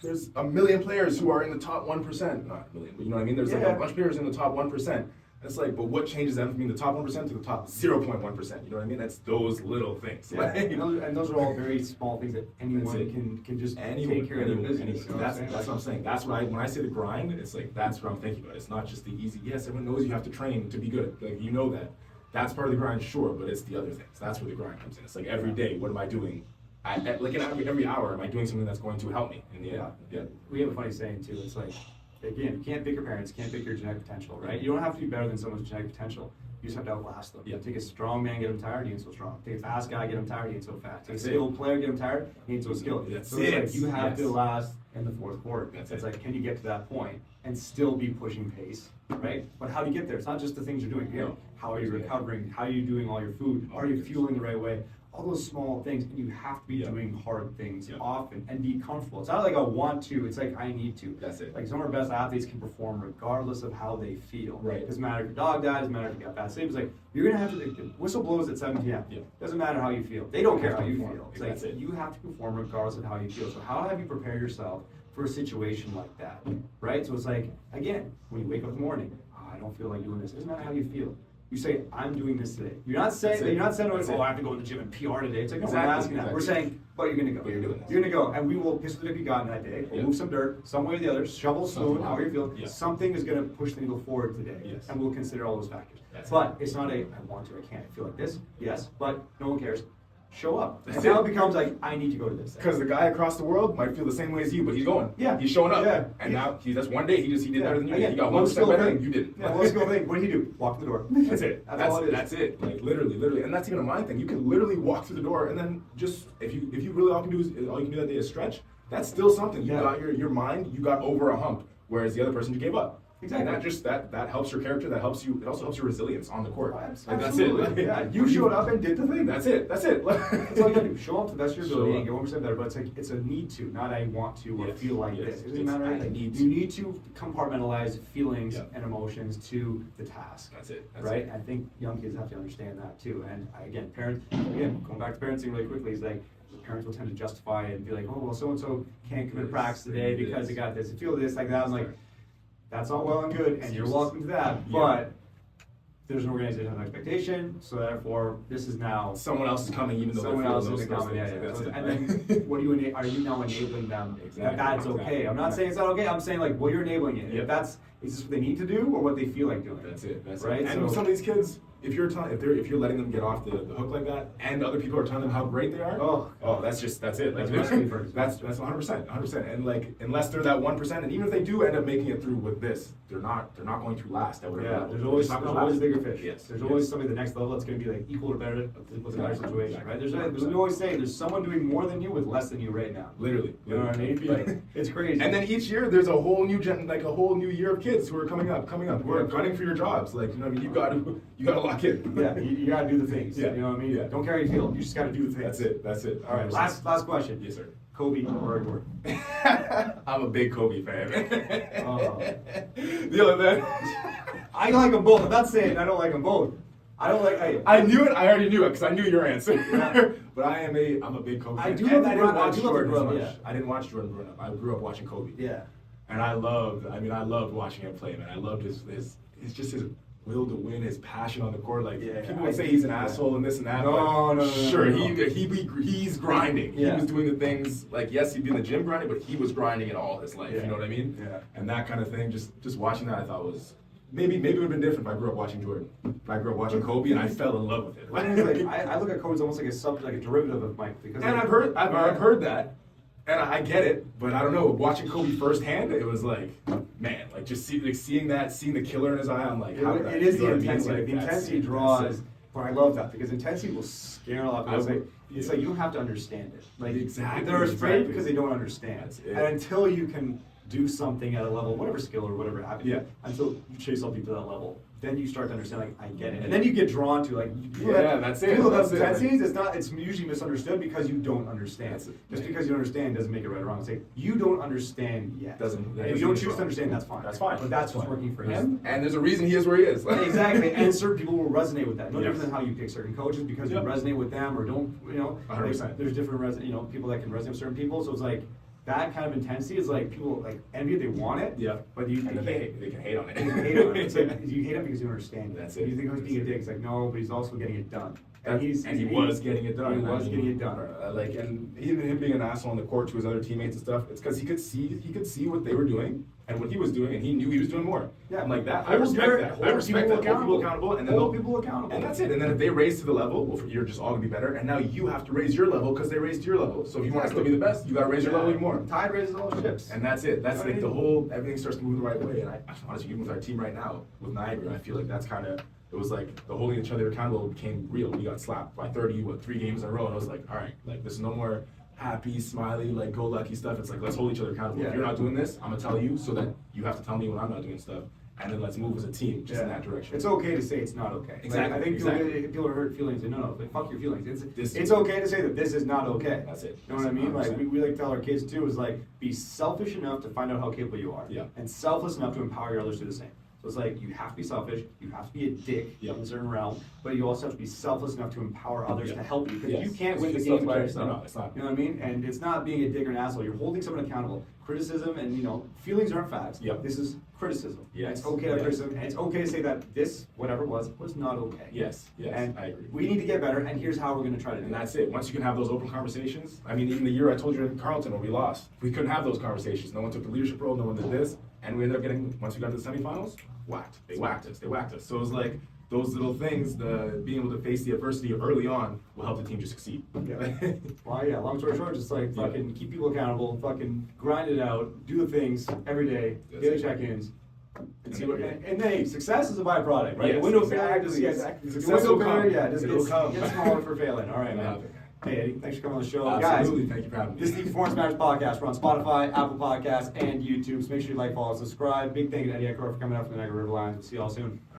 There's a million players who are in the top 1%. Not a million, but you know what I mean? There's like Yeah. a bunch of players in the top 1%. It's like, but what changes them from being the top 1% to the top 0.1%? You know what I mean? That's those little things. Yeah. And those are all very small things that anyone That's it. can just Anyone, take care of their anyone, business. anyone. You know That's what I'm what I'm saying. That's what when I say the grind, it's like that's what I'm thinking about. It's not just the easy. Yes, everyone knows you have to train to be good. Like you know that. That's part of the grind, sure, but it's the other things. That's where the grind comes in. It's like every day, what am I doing? Like every hour, am I doing something that's going to help me in the end? Yeah. We have a funny saying too. It's like, again, you can't pick your parents, you can't pick your genetic potential, right? You don't have to be better than someone's genetic potential. You just have to outlast them. Yeah. Take a strong man, get him tired, he ain't so strong. Take a fast guy, get him tired, he ain't so fast. Take a That's it. skilled player, get him tired, he ain't so skilled. That's so it's it. like you have Yes. to last in the fourth quarter. That's It's it. like, can you get to that point and still be pushing pace, right? But how do you get there? It's not just the things you're doing. Again, No. how are you recovering? How are you doing all your food? Are you fueling the right way? All those small things, and you have to be Yeah. doing hard things Yeah. often and be comfortable. It's not like a want to, it's like I need to. That's it. Like some of our best athletes can perform regardless of how they feel. Right. Doesn't matter if your dog dies, doesn't matter if you got bad sleep. It's like you're gonna have to. The whistle blows at 7 p.m. Yeah. Doesn't matter how you feel. They don't care how you Perform. feel. It's like That's it. you have to perform regardless of how you feel. So how have you prepared yourself for a situation like that? Right. So it's like again, when you wake up in the morning, I don't feel like doing this. It doesn't matter how you feel. You say, I'm doing this today. You're not saying, That's it. you're not saying, That's oh, it. I have to go to the gym and PR today. It's like, no, we're Exactly, not asking that. We're exactly. saying, but you're gonna go. But you're doing this. You're gonna go, and we will piss the dip you got in that day. We'll Yeah. move some dirt, some way or the other, shovel, spoon, however you feel. Yeah. Something is gonna push the needle forward today. Yes. And we'll consider all those factors. That's But it's not a, I want to, I can't, I feel like this. Yes, but no one cares. Show up. That's And now it. it becomes like, I need to go to this. Because the guy across the world might feel the same way as you, but he's going. Yeah. He's showing up. Yeah. And now that's one day he did better than you. Again, He got one 1% skill better thing. than you did. Yeah, one skill thing. What do you do? Walk to the door. That's it. That's all it is. That's it. Like literally, and that's even a mind thing. You can literally walk through the door, and then just if you really all you can do that day is stretch. That's still something. You Yeah. got your mind. You got over a hump, whereas the other person just gave up. Exactly. And that helps your character. That helps you. It also helps your resilience on the court. Like that's it. Absolutely. Like, Yeah, you showed up and did the thing. That's it. That's it. That's all you gotta do. Show up to the best of your Show ability up. and get 1% better. But it's like it's a need to, not I want to or Yes, feel like yes. this. It doesn't It's matter. I Like, need you to. need to compartmentalize feelings Yeah. and emotions to the task. That's it. That's right? it. I think young kids have to understand that too. And again, parents, going back to parenting really quickly, is like parents will tend to justify it and be like, oh well, so and so can't come to Yes, practice today it because is. they got this. I feel this like that. I'm like, that's all well and good, and you're Excuses. welcome to that, Yeah. but there's an organizational expectation, so therefore this is now Someone else is coming, even though someone they're else feeling is those coming. Yeah, things. yeah. That's So- it. and then what are you now enabling them that Exactly, that's okay? exactly. I'm not saying it's not okay. I'm saying like, well, you're enabling it. Yeah. If that's is this what they need to do or what they feel like doing? That's it. That's right. it. And with some of these kids, if you're letting them get off the hook like that, and other people are telling them how great they are, that's it. That's Like, recipe for that's 100%. And like unless they're that 1%, and even if they do end up making it through with this, they're not going to last at whatever Yeah, level. there's always It's not gonna a last. bigger fish. Yes. There's yes. always somebody at the next level that's going to be like equal or better with another Exactly, situation, exactly. right? We always say there's someone doing more than you with less than you right now. Literally. You know what I mean? Like, it's crazy. And then each year there's a whole new a whole new year of kids who are coming up, who are Yeah. gunning for your jobs. Like, you know what I mean? You got to lock in. yeah, you got to do the things. Yeah. You know what I mean? Yeah. Don't care how you feel. You just got to do the things. That's it. All right. Last question. Yes, sir. Kobe or Igor? I'm a big Kobe fan. Oh. The other than I like them both. I'm not saying I don't like them both. I don't like. I knew it. I already knew it because I knew your answer. Yeah. But I'm a big Kobe fan. I do And love the I didn't Brown- I watch do love the Jordan as Brown, much. yeah. I didn't watch Jordan growing up. I grew up watching Kobe. Yeah. And I loved watching him play, man. I loved his will to win, his passion on the court. Like Yeah, people I would say think he's an that. asshole and this and that. No, but no, sure, no. he's grinding. Yeah. He was doing the things like yes, he'd be in the gym grinding, but he was grinding it all his life. Yeah. You know what I mean? Yeah. And that kind of thing, just watching that, I thought was maybe it would have been different if I grew up watching Jordan. If I grew up watching Kobe and I fell in love with it. I mean, like, I look at Kobe as almost like a derivative of Mike because. And I've heard that, and I get it, but I don't know. Watching Kobe firsthand, it was like, man, like just seeing the killer in his eye. I'm like, how did I- It is you know the what I mean? intensity. Like, The that's intensity it, draws. that's it. But I love that because intensity will scare a lot of people. I would- It's yeah. like you don't have to understand it. Like Exactly, they're afraid exactly. because they don't understand. That's it. And until you can do something at a level, whatever skill or whatever habit, Yeah. until you chase something to that level, then you start to understand, like, I get it. And then you get drawn to, like, that's it. People That's have it. tendencies, it's usually misunderstood because you don't understand. Just because you understand doesn't make it right or wrong. It's like, you don't understand yet. If you don't choose to understand, that's fine. That's fine. But that's what's working for him. And there's a reason he is where he is. Exactly. And certain people will resonate with that. No different than how you pick certain coaches because you resonate with them or don't, 100%. There's different, people that can resonate with certain people. So it's like, that kind of intensity is like people like envy it, they want it. Yeah. But they can hate on it. They can hate on it. It's like you hate him because you understand it. That's it. You think he's being a dick. It's like no, but he's also getting it done. And he was getting it done. He was getting it done. And even him being an asshole on the court to his other teammates and stuff, it's because he could see what they were doing and what he was doing, and he knew he was doing more. Yeah. I'm like that. I respect that. Hold people accountable, and then hold people accountable. And that's it. And then if they raise to the level, well, you're just all gonna be better. And now you have to raise your level because they raised to your level. So if you want to still be the best, you gotta raise your level even more. Tide raises all ships. And that's it. That's like the whole everything starts to move the right way. And I honestly, even with our team right now with Niagara, I feel like that's kind of. It was like the holding each other accountable became real. We got slapped by 30, 3 games in a row, and I was like, all right, like this is no more happy, smiley, like go lucky stuff. It's like let's hold each other accountable. If you're not doing this, I'm gonna tell you so that you have to tell me when I'm not doing stuff, and then let's move as a team just in that direction. It's okay to say it's not okay. Exactly. Like, I think people are hurt feelings. No, like fuck your feelings. It's okay to say that this is not okay. That's it. You know what I mean? 100%. Like we like to tell our kids too is like be selfish enough to find out how capable you are, and selfless enough to empower your others to do the same. So it's like you have to be selfish, you have to be a dick in a certain realm, but you also have to be selfless enough to empower others to help you. Because you can't win the game by yourself. No, it's not. You know what I mean? And it's not being a dick or an asshole. You're holding someone accountable. Criticism and feelings aren't facts. This is criticism. Yes. It's okay to have criticism, and it's okay to say that this, whatever it was not okay. Yes, and I agree. We need to get better, and here's how we're going to try to do it. And that's it. Once you can have those open conversations, I mean, even the year I told you in Carleton when we lost, we couldn't have those conversations. No one took the leadership role, no one did this, and we ended up getting, once we got to the semifinals, whacked. They whacked us. So it was like, those little things, being able to face the adversity early on will help the team just succeed. Well, long story short, just like fucking keep people accountable, fucking grind it out, do the things every day, daily check-ins, and see what. And hey, success is a byproduct, right? The window failure just Success will come. Just get smaller for failing. All right, man. Hey, Eddie, thanks for coming on the show. Absolutely. Guys, thank you for having me. This is the Performance Matters Podcast. We're on Spotify, Apple Podcasts, and YouTube. So make sure you like, follow, subscribe. Big thank you to Eddie Ekiyor for coming out from the Niagara River Lions. We'll see you all soon.